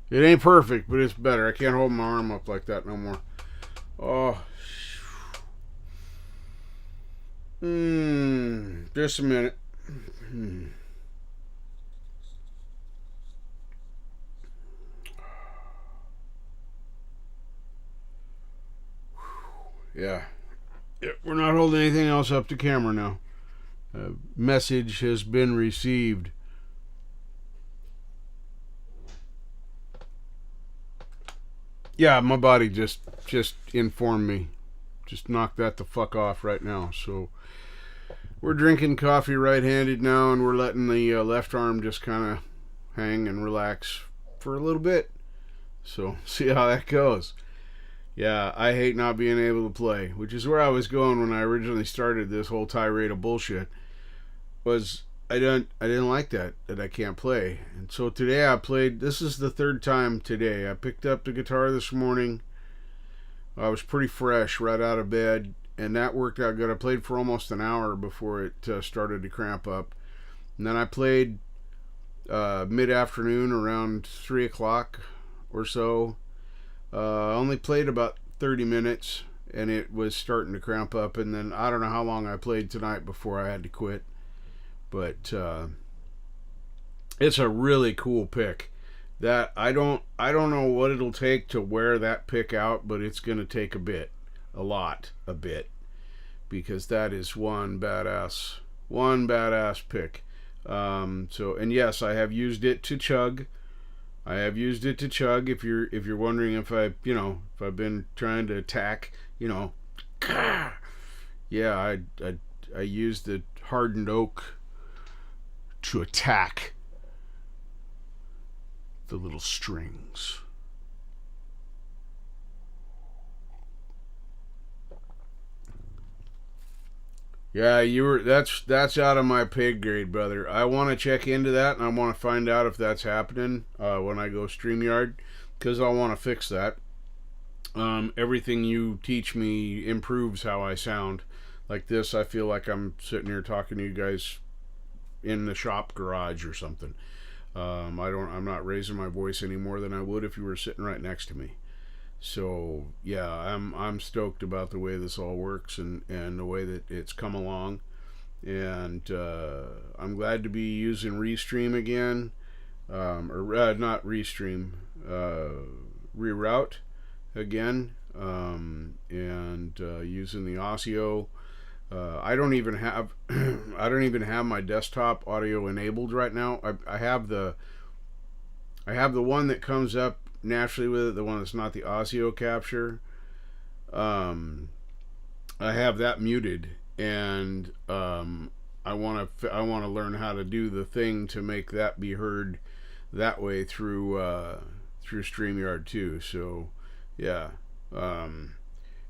It ain't perfect, but it's better. I can't hold my arm up like that no more. Oh. Just a minute. Yeah. We're not holding anything else up to camera now. Message has been received. Yeah, my body just informed me. Just knock that the fuck off right now. So we're drinking coffee right-handed now, and we're letting the left arm just kind of hang and relax for a little bit. So see how that goes. Yeah, I hate not being able to play, which is where I was going when I originally started this whole tirade of bullshit. Was I didn't like that I can't play. And so today I played. This is the third time today. I picked up the guitar this morning. I was pretty fresh right out of bed, and that worked out good. I played for almost an hour before it started to cramp up. And then I played mid-afternoon around 3 o'clock or so. I only played about 30 minutes, and it was starting to cramp up. And then I don't know how long I played tonight before I had to quit. But it's a really cool pick. That I don't know what it'll take to wear that pick out, but it's gonna take a bit, a bit, because that is one badass pick. So, and yes, I have used it to chug. If you're wondering if I've been trying to attack, yeah, I used the hardened oak to attack the little strings. Yeah, that's out of my pay grade, brother. I want to check into that, and I want to find out if that's happening when I go StreamYard, because I want to fix that. Everything you teach me improves how I sound. Like this, I feel like I'm sitting here talking to you guys in the shop garage or something. I'm not raising my voice any more than I would if you were sitting right next to me. So yeah, I'm stoked about the way this all works and the way that it's come along. And I'm glad to be using Restream again, or not Restream, Reroute again, and using the Audio. I don't even have my desktop audio enabled right now. I have the one that comes up naturally with it, the one that's not the Audio capture. I have that muted, and I want to learn how to do the thing to make that be heard that way through StreamYard too. So yeah,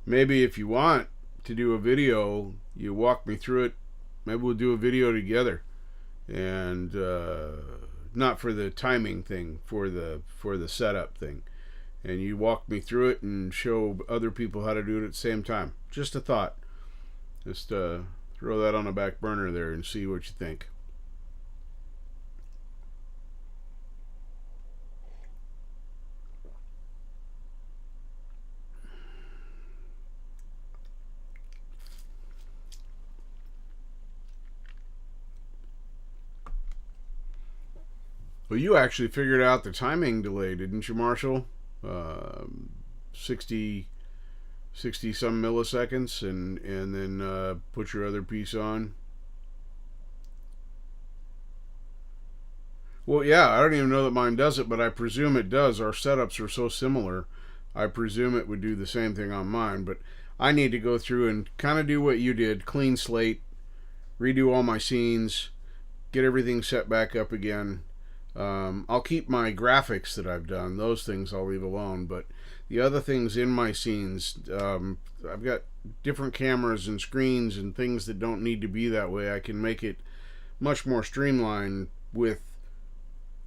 maybe if you want to do a video, you walk me through it. Maybe we'll do a video together, and not for the timing thing, for the setup thing, and you walk me through it and show other people how to do it at the same time. Just a thought. Just throw that on the back burner there and see what you think. Well, you actually figured out the timing delay, didn't you, Marshall? 60 some milliseconds, and then put your other piece on. Well, yeah, I don't even know that mine does it, but I presume it does. Our setups are so similar. I presume it would do the same thing on mine, but I need to go through and kind of do what you did, clean slate, redo all my scenes, get everything set back up again. I'll keep my graphics that I've done. Those things I'll leave alone. But the other things in my scenes, I've got different cameras and screens and things that don't need to be that way. I can make it much more streamlined with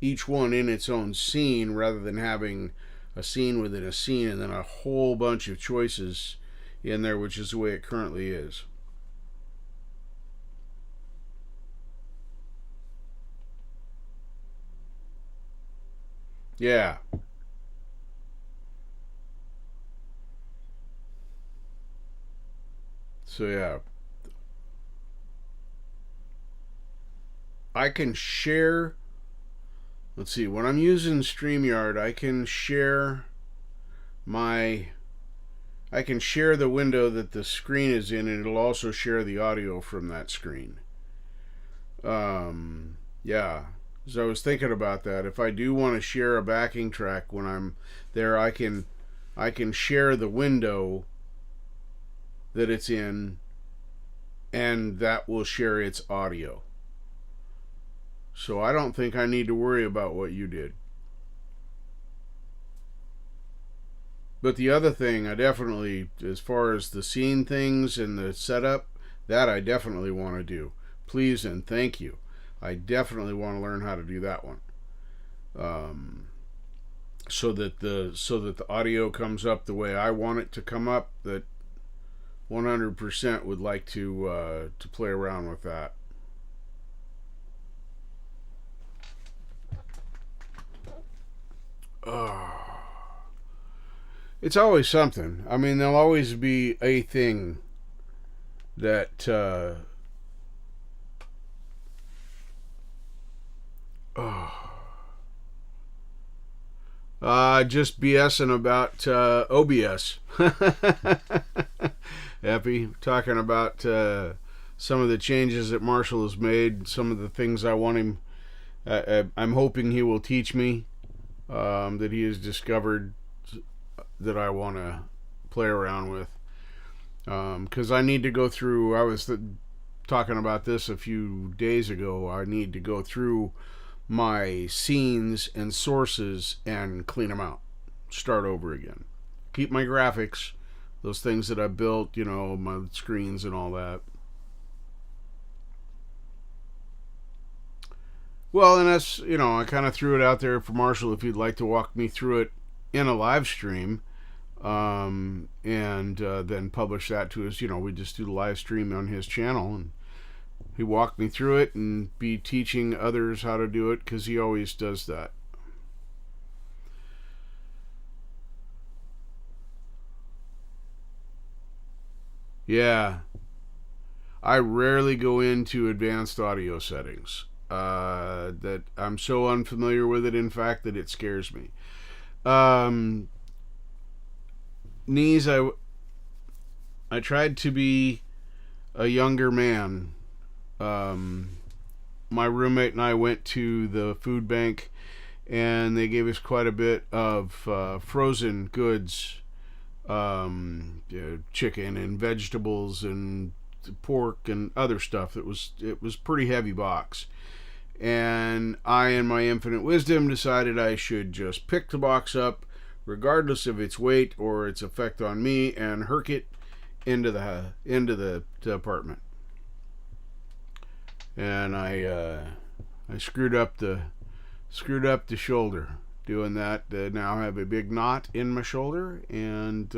each one in its own scene, rather than having a scene within a scene and then a whole bunch of choices in there, which is the way it currently is. Yeah. So yeah, I can share. Let's see. When I'm using StreamYard, I can share the window that the screen is in, and it'll also share the audio from that screen. Yeah. So I was thinking about that. If I do want to share a backing track when I'm there, I can share the window that it's in, and that will share its audio. So I don't think I need to worry about what you did. But the other thing, I definitely, as far as the scene things and the setup, that I definitely want to do. Please and thank you. I definitely want to learn how to do that one. So that the audio comes up the way I want it to come up. That 100% would like to play around with that. It's always something. I mean, there'll always be a thing that just BSing about OBS. Happy talking about some of the changes that Marshall has made, some of the things I want him. I'm hoping he will teach me that he has discovered that I want to play around with. Because I need to go through. I was talking about this a few days ago. I need to go through my scenes and sources and clean them out. Start over again. Keep my graphics, those things that I built, my screens and all that. Well, and that's, I kind of threw it out there for Marshall if he'd like to walk me through it in a live stream, and then publish that to us. We just do the live stream on his channel, and he walked me through it and be teaching others how to do it, because he always does that. Yeah, I rarely go into advanced audio settings. That I'm so unfamiliar with it, in fact, that it scares me. Knees, I tried to be a younger man. My roommate and I went to the food bank, and they gave us quite a bit of frozen goods, chicken and vegetables and pork and other stuff. It was pretty heavy box, and I, in my infinite wisdom, decided I should just pick the box up, regardless of its weight or its effect on me, and herk it into the apartment. And I screwed up the shoulder doing that. Now I have a big knot in my shoulder, and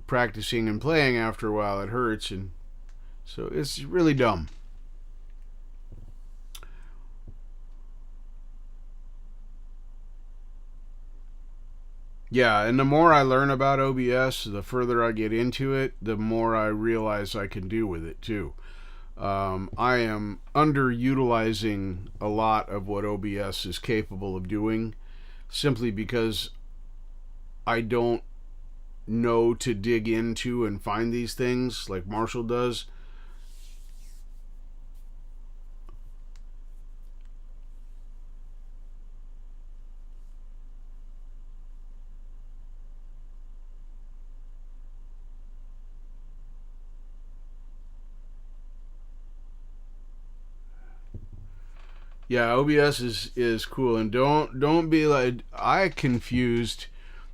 practicing and playing, after a while it hurts, and so it's really dumb. Yeah, and the more I learn about OBS, the further I get into it, the more I realize I can do with it too. I am underutilizing a lot of what OBS is capable of doing, simply because I don't know to dig into and find these things like Marshall does. Yeah, OBS is cool, and don't be like I confused.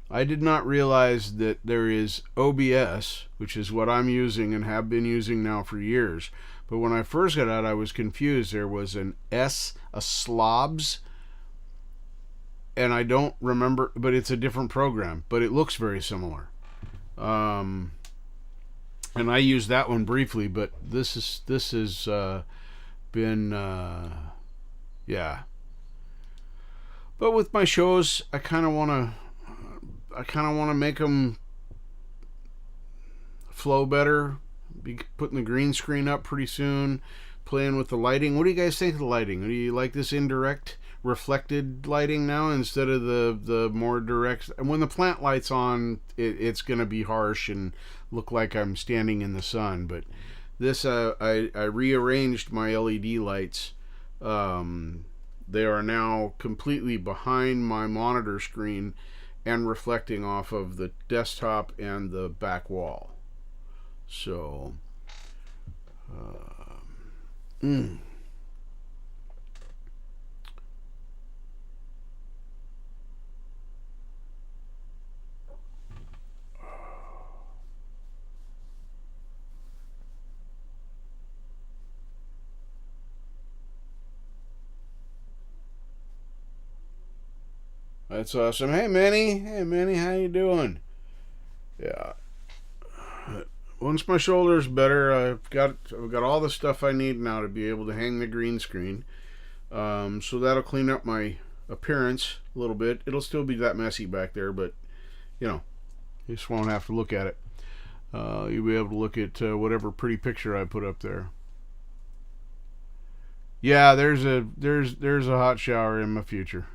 I did not realize that there is OBS, which is what I'm using and have been using now for years. But when I first got out, I was confused. There was an S, a slobs, and I don't remember, but it's a different program, but it looks very similar. Um, and I used that one briefly, but this has been yeah. But with my shows, I kind of want to make them flow better. Be putting the green screen up pretty soon, playing with the lighting. What do you guys think of the lighting? Do you like this indirect reflected lighting now instead of the more direct? And when the plant light's on, it's going to be harsh and look like I'm standing in the sun. But This I rearranged my LED lights. They are now completely behind my monitor screen and reflecting off of the desktop and the back wall. So, mm. That's awesome. Hey Manny, how you doing? Yeah. Once my shoulder's better, I've got all the stuff I need now to be able to hang the green screen. So that'll clean up my appearance a little bit. It'll still be that messy back there, but you know, you just won't have to look at it. You'll be able to look at whatever pretty picture I put up there. Yeah, there's a hot shower in my future.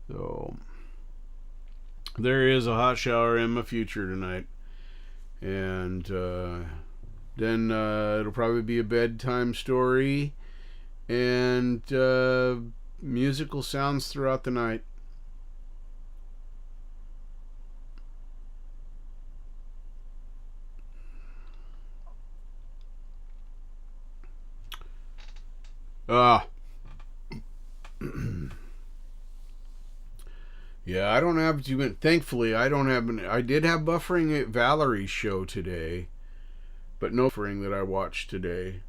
So there is a hot shower in my future tonight, and then it'll probably be a bedtime story and musical sounds throughout the night. Ah. Yeah, I don't have to. Thankfully, I don't have. I did have buffering at Valerie's show today, but no buffering that I watched today.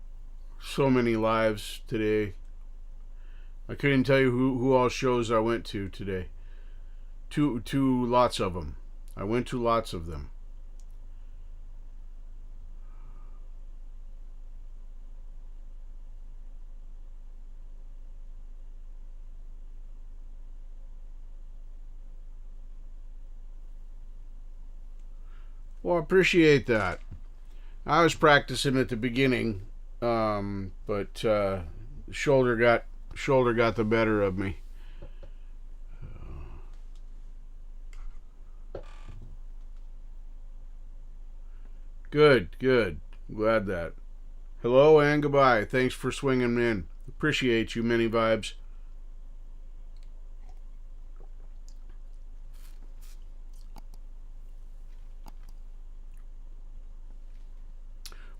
So many lives today. I couldn't tell you who all shows I went to today. Lots of them. I went to lots of them. Well, I appreciate that. I was practicing at the beginning, but shoulder got the better of me. Good, good. Glad that. Hello and goodbye. Thanks for swinging in. Appreciate you, Many Vibes.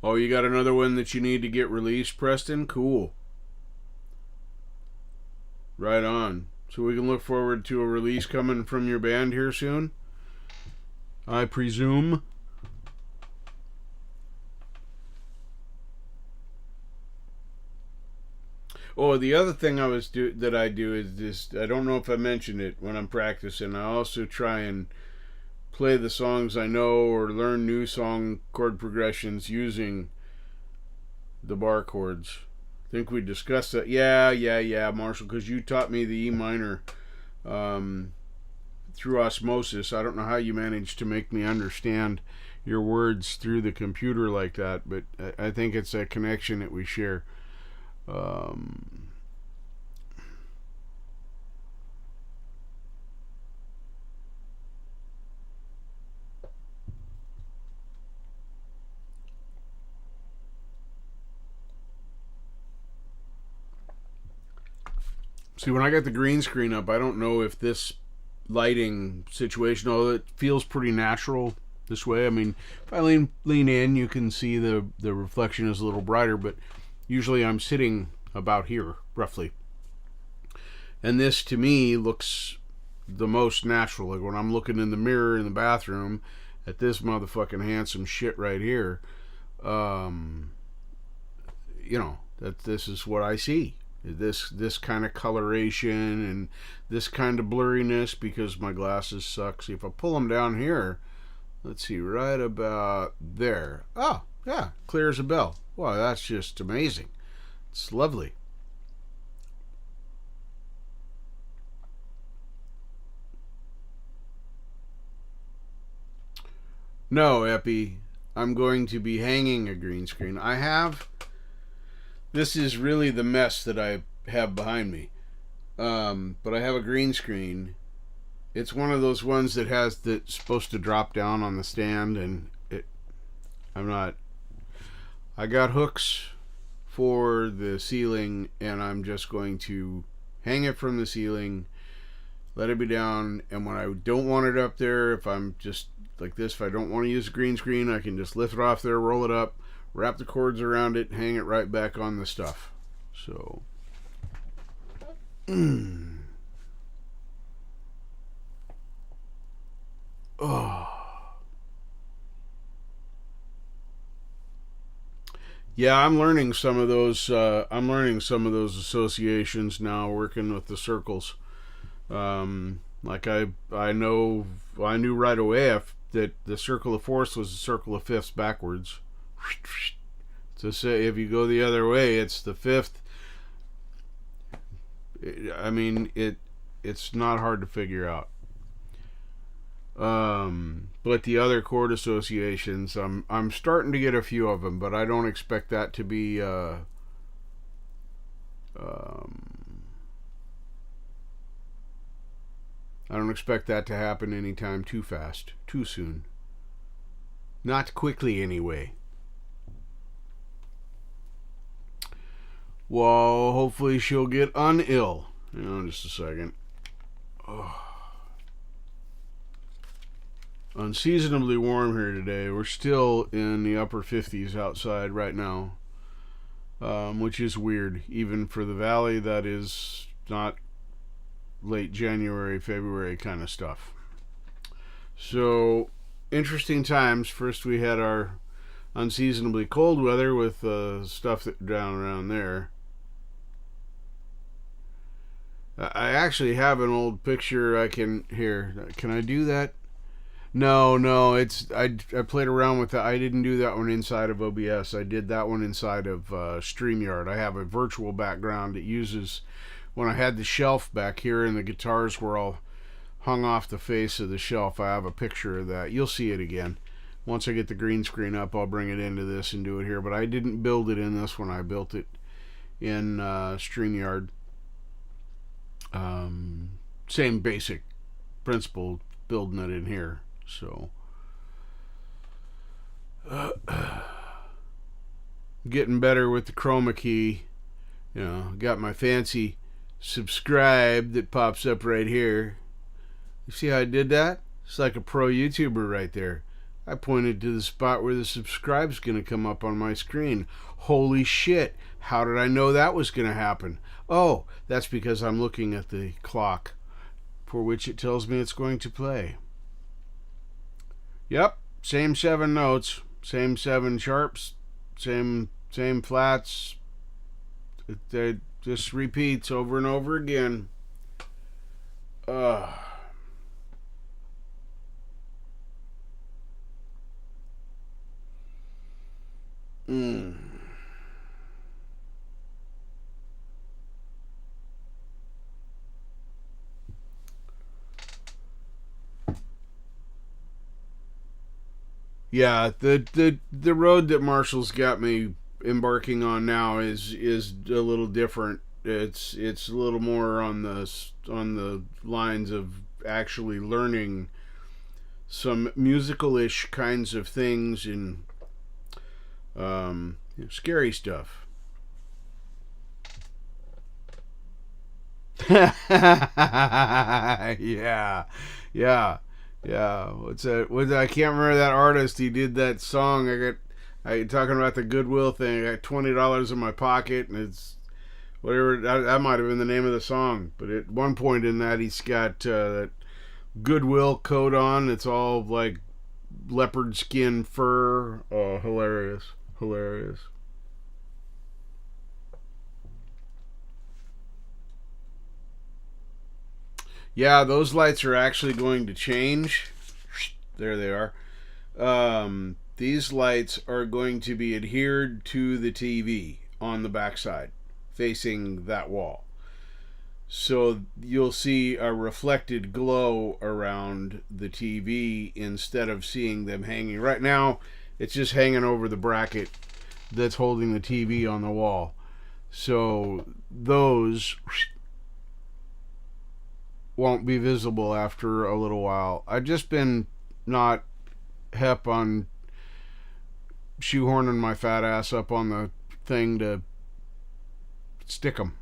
Oh, you got another one that you need to get released, Preston? Cool. Right on. So we can look forward to a release coming from your band here soon? I presume. Oh, the other thing I do is this. I don't know if I mentioned it when I'm practicing. I also try and play the songs I know or learn new song chord progressions using the bar chords. I think we discussed that. Yeah, Marshall, because you taught me the E minor through osmosis. I don't know how you managed to make me understand your words through the computer like that, but I think it's a connection that we share. See, when I got the green screen up, I don't know if this lighting situation, although it feels pretty natural this way. I mean, if I lean in, you can see the reflection is a little brighter, but usually I'm sitting about here, roughly. And this, to me, looks the most natural. Like when I'm looking in the mirror in the bathroom at this motherfucking handsome shit right here, that this is what I see. This kind of coloration and this kind of blurriness because my glasses suck. See, if I pull them down here, let's see, right about there. Oh, yeah, clear as a bell. Wow, that's just amazing. It's lovely. No, Epi, I'm going to be hanging a green screen. This is really the mess that I have behind me. But I have a green screen. It's one of those ones that's supposed to drop down on the stand, and I'm not. I got hooks for the ceiling, and I'm just going to hang it from the ceiling, let it be down, and when I don't want it up there, if I'm just like this, if I don't want to use a green screen, I can just lift it off there, roll it up, wrap the cords around it, hang it right back on the stuff. So oh yeah, I'm learning some of those. Associations now, working with the circles. Like I know, I knew right away that the circle of fourths was the circle of fifths backwards. To say if you go the other way, it's the fifth. I mean, it's not hard to figure out. But the other chord associations, I'm starting to get a few of them, but I don't expect that to be I don't expect that to happen anytime too fast, too soon. Not quickly, anyway. Well, hopefully she'll get unill. Hang on just a second. Oh. Unseasonably warm here today. We're still in the upper 50s outside right now, which is weird. Even for the valley, that is not late January, February kind of stuff. So, interesting times. First we had our unseasonably cold weather with stuff that down around there. I actually have an old picture I can... Here, can I do that? No, it's... I played around with that. I didn't do that one inside of OBS. I did that one inside of StreamYard. I have a virtual background it uses... When I had the shelf back here and the guitars were all hung off the face of the shelf, I have a picture of that. You'll see it again. Once I get the green screen up, I'll bring it into this and do it here. But I didn't build it in this one. I built it in StreamYard. Same basic principle, building it in here. So, getting better with the chroma key. You know, got my fancy subscribe that pops up right here. You see how I did that? It's like a pro YouTuber right there. I pointed to the spot where the subscribe's going to come up on my screen. Holy shit, how did I know that was going to happen? Oh, that's because I'm looking at the clock for which it tells me it's going to play. Yep, same 7 notes, same 7 sharps, same flats. It just repeats over and over again. Yeah, the road that Marshall's got me embarking on now is a little different. It's a little more on the lines of actually learning some musical-ish kinds of things and scary stuff. yeah. What's that? I can't remember that artist. He did that song. I talking about the Goodwill thing. I got $20 in my pocket, and it's whatever. That might have been the name of the song. But at one point in that, he's got that Goodwill coat on. It's all like leopard skin fur. Oh, hilarious. Yeah, those lights are actually going to change. There they are. These lights are going to be adhered to the TV on the backside, facing that wall. So you'll see a reflected glow around the TV instead of seeing them hanging. Right now, it's just hanging over the bracket that's holding the TV on the wall. So those won't be visible after a little while. I've just been not hep on shoehorning my fat ass up on the thing to stick them.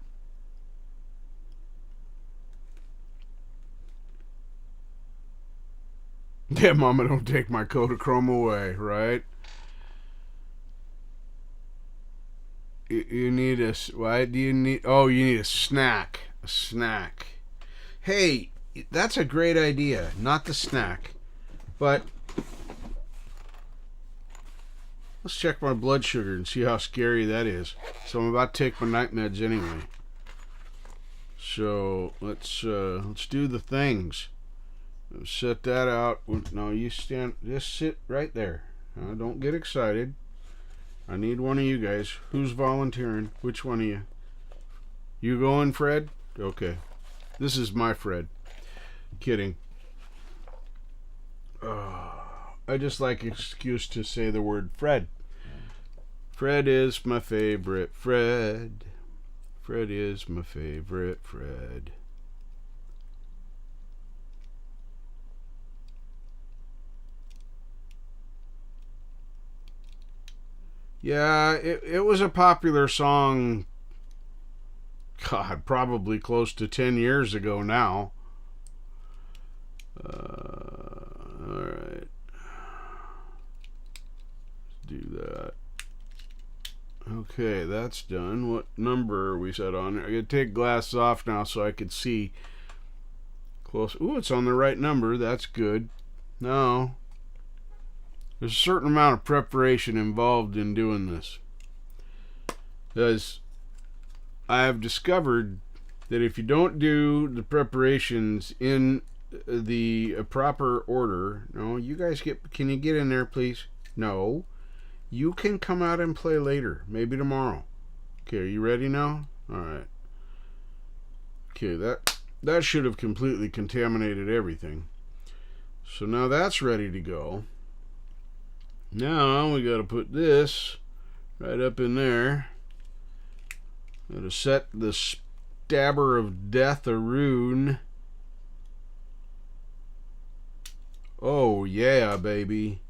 Yeah, Mama, don't take my Kodachrome away, right? You need a... Why do you need... Oh, you need a snack. A snack. Hey, that's a great idea. Not the snack. But... let's check my blood sugar and see how scary that is. So I'm about to take my night meds anyway. So let's do the things. Set that out. No, you stand. Just sit right there. Don't get excited. I need one of you guys. Who's volunteering? Which one of you? You going, Fred? Okay. This is my Fred. Kidding. I just like an excuse to say the word Fred. Fred is my favorite Fred. Fred is my favorite Fred. Yeah, it was a popular song, God, probably close to 10 years ago now. Alright. Let's do that. Okay, that's done. What number are we set on? I gotta take glasses off now so I can see close. Ooh, it's on the right number. That's good. Now, there's a certain amount of preparation involved in doing this. Because I have discovered that if you don't do the preparations in the proper order... No, you guys can you get in there, please? No. You can come out and play later. Maybe tomorrow. Okay, are you ready now? Alright. Okay, that should have completely contaminated everything. So now that's ready to go. Now we got to put this right up in there. Got to set the stabber of death a rune. Oh yeah, baby.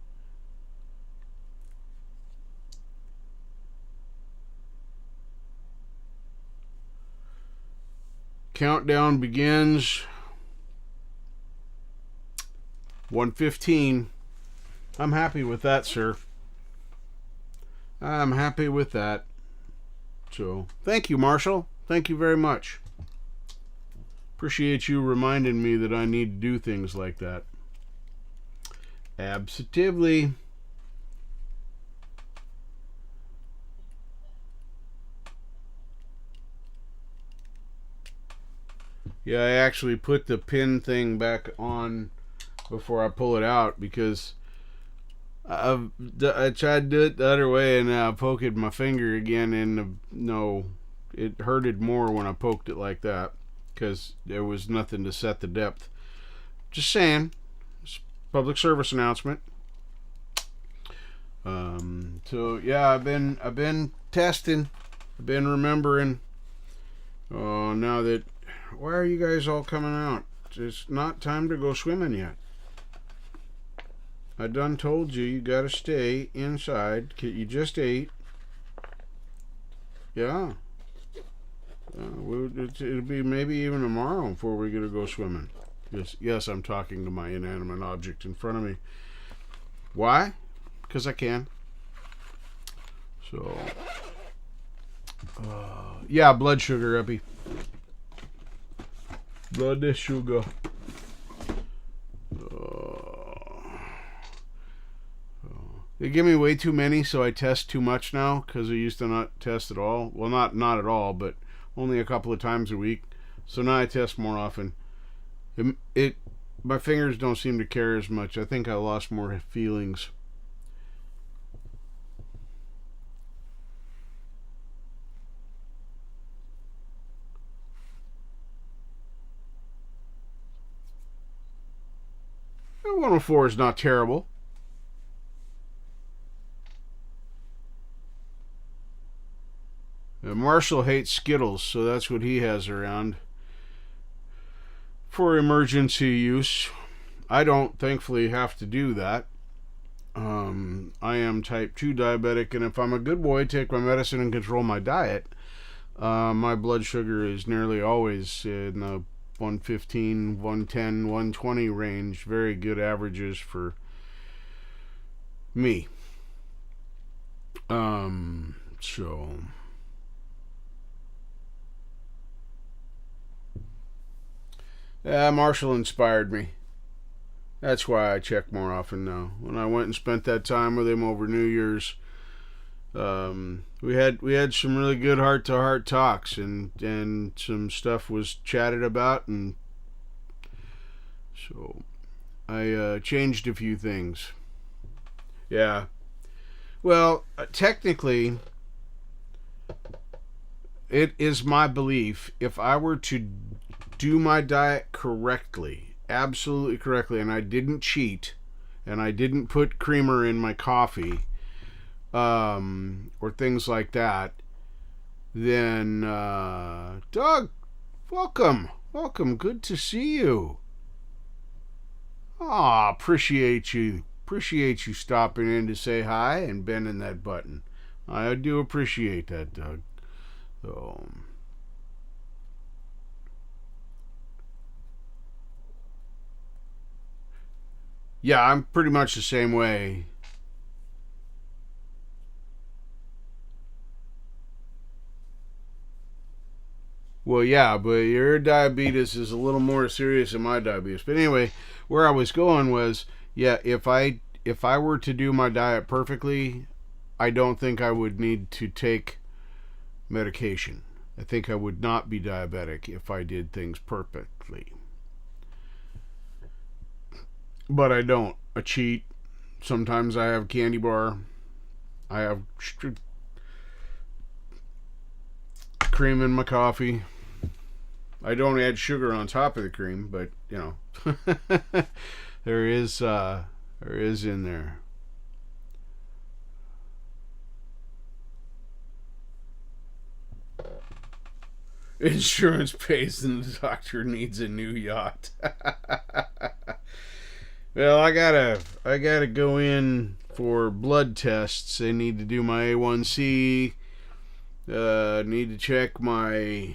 Countdown begins. 1:15. I'm happy with that, sir. I'm happy with that. So, thank you, Marshall. Thank you very much. Appreciate you reminding me that I need to do things like that. Absolutely. Yeah, I actually put the pin thing back on before I pull it out because I tried to do it the other way and I poked my finger again and no, it hurted more when I poked it like that because there was nothing to set the depth. Just saying, it's a public service announcement. So yeah, I've been testing, I've been remembering. Oh, now that, why are you guys all coming out? It's not time to go swimming yet. I done told you you gotta stay inside. You just ate. Yeah. It'll be maybe even tomorrow before we get to go swimming. Yes, I'm talking to my inanimate object in front of me. Why? Because I can. So, yeah, blood sugar, Epi. Blood sugar. They give me way too many, so I test too much now because I used to not test at all. Well, not at all, but only a couple of times a week. So now I test more often. My fingers don't seem to care as much. I think I lost more feelings. Well, 104 is not terrible. Marshall hates Skittles, so that's what he has around for emergency use. I don't, thankfully, have to do that. I am type 2 diabetic, and if I'm a good boy, take my medicine and control my diet, my blood sugar is nearly always in the 115, 110, 120 range. Very good averages for me. So Marshall inspired me. That's why I check more often now. When I went and spent that time with him over New Year's, we had some really good heart to heart talks, and some stuff was chatted about, and so I changed a few things. Yeah. Well, technically, it is my belief if I were to do my diet correctly, absolutely correctly, and I didn't cheat, and I didn't put creamer in my coffee, or things like that, then, Doug, welcome, good to see you. Appreciate you stopping in to say hi and bending that button. I do appreciate that, Doug. So, yeah, I'm pretty much the same way. Well, yeah, but your diabetes is a little more serious than my diabetes. But anyway, where I was going was, yeah, if I were to do my diet perfectly, I don't think I would need to take medication. I think I would not be diabetic if I did things perfectly. But I don't. I cheat. Sometimes I have a candy bar. I have cream in my coffee. I don't add sugar on top of the cream, but there is in there. Insurance pays and the doctor needs a new yacht. Well, I gotta go in for blood tests. I need to do my A1C. Need to check my.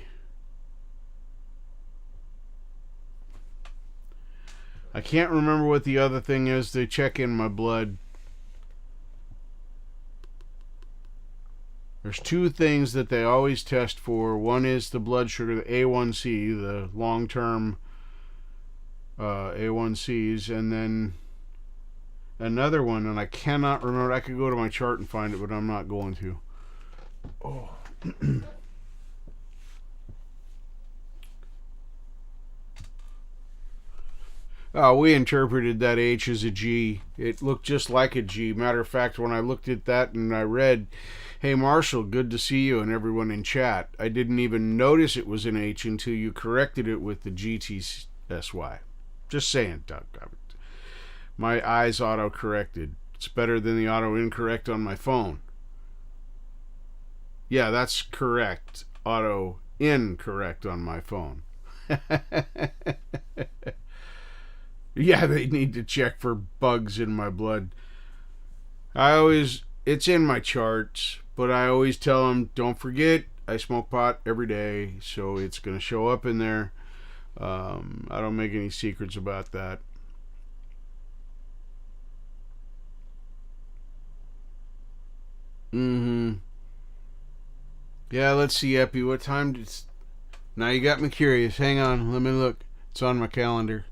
I can't remember what the other thing is. They check in my blood. There's two things that they always test for. One is the blood sugar, the A1C, the long-term A1Cs, and then another one, and I cannot remember. I could go to my chart and find it, but I'm not going to. Oh. We interpreted that H as a G. It looked just like a G. Matter of fact, when I looked at that and I read, "Hey Marshall, good to see you," and everyone in chat, I didn't even notice it was an H until you corrected it with the GTSY. Just saying, Doug. My eyes auto-corrected. It's better than the auto-incorrect on my phone. Yeah, that's correct. Auto-incorrect on my phone. Yeah, they need to check for bugs in my blood. It's in my charts, but I always tell them, don't forget, I smoke pot every day, so it's going to show up in there. I don't make any secrets about that. Mm-hmm. Yeah, let's see, Epi, what time did... Now you got me curious. Hang on, let me look. It's on my calendar.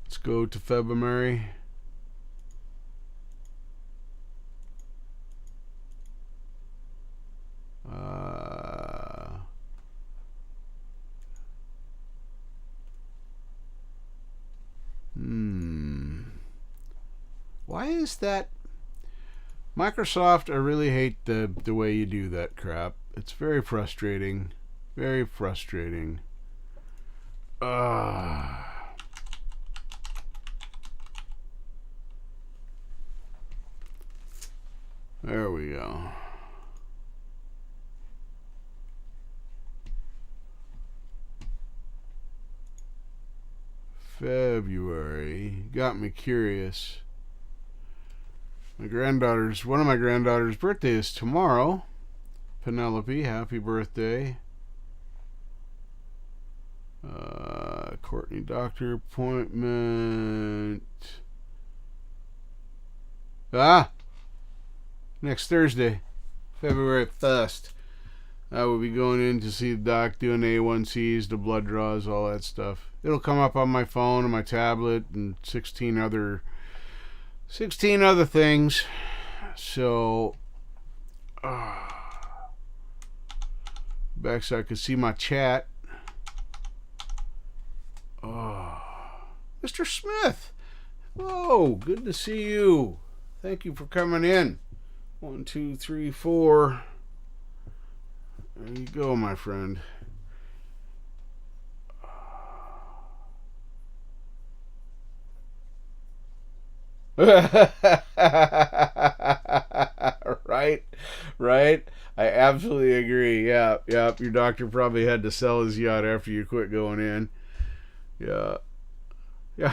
Let's go to February. Why is that? Microsoft, I really hate the way you do that crap. It's very frustrating. Very frustrating. There we go. February. Got me curious. One of my granddaughter's birthday is tomorrow. Penelope, happy birthday. Courtney, doctor appointment. Next Thursday, February 1st. I will be going in to see the doc, doing A1Cs, the blood draws, all that stuff. It'll come up on my phone and my tablet and 16 other things. So, back so I can see my chat. Mr. Smith. Whoa, good to see you. Thank you for coming in. 1, 2, 3, 4. There you go, my friend. Right. I absolutely agree. Yeah. Your doctor probably had to sell his yacht after you quit going in. Yeah.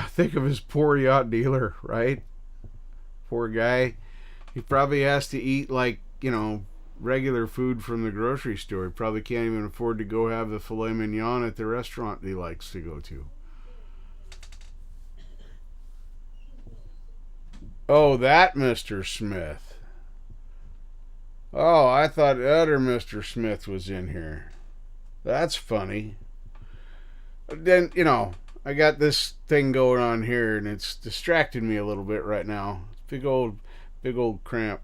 Think of his poor yacht dealer, right? Poor guy. He probably has to eat regular food from the grocery store. He probably can't even afford to go have the filet mignon at the restaurant he likes to go to. Oh, that Mr. Smith. Oh, I thought the other Mr. Smith was in here. That's funny. Then, I got this thing going on here, and it's distracting me a little bit right now. Big old cramp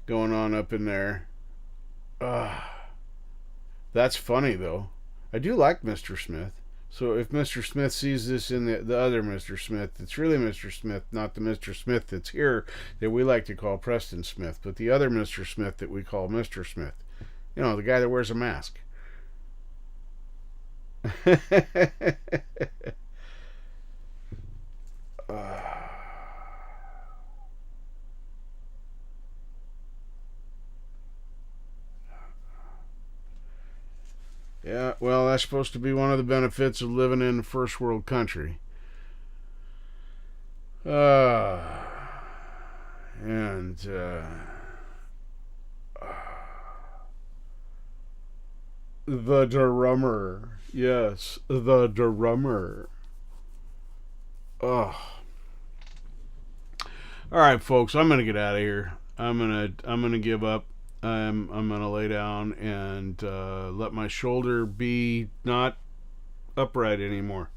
going on up in there. That's funny, though. I do like Mr. Smith. So if Mr. Smith sees this in the other Mr. Smith, it's really Mr. Smith, not the Mr. Smith that's here that we like to call Preston Smith, but the other Mr. Smith that we call Mr. Smith. The guy that wears a mask. Yeah, well, that's supposed to be one of the benefits of living in a first world country. The drummer. Yes, the drummer. All right, folks, I'm gonna get out of here. I'm gonna give up. I'm gonna lay down and let my shoulder be not upright anymore.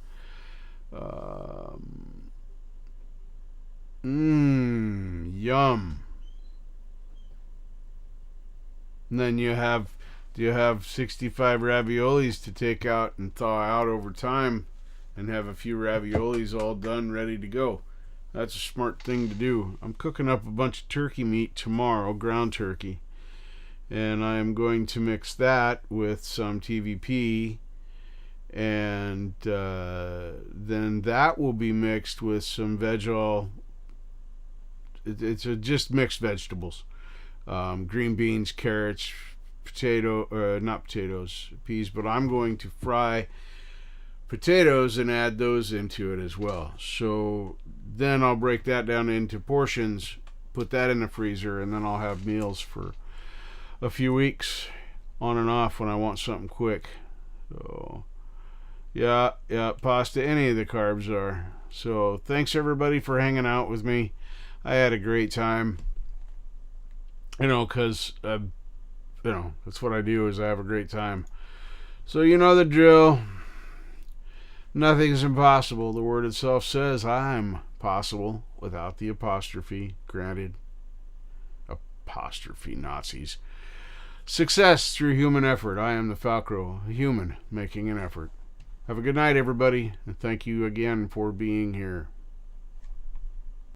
Yum. And then you have 65 raviolis to take out and thaw out over time, and have a few raviolis all done, ready to go. That's a smart thing to do. I'm cooking up a bunch of turkey meat tomorrow, ground turkey. And I am going to mix that with some TVP, and then that will be mixed with some it's just mixed vegetables, green beans, carrots, not potatoes, peas, but I'm going to fry potatoes and add those into it as well. So then I'll break that down into portions, put that in the freezer, and then I'll have meals for a few weeks on and off when I want something quick. So yeah, pasta, any of the carbs are. So thanks everybody for hanging out with me. I had a great time, because that's what I do, is I have a great time. So you know the drill. Nothing's impossible. The word itself says I'm possible without the apostrophe. Granted, apostrophe Nazis. Success through human effort. I am the Falcro, a human making an effort. Have a good night, everybody, and thank you again for being here.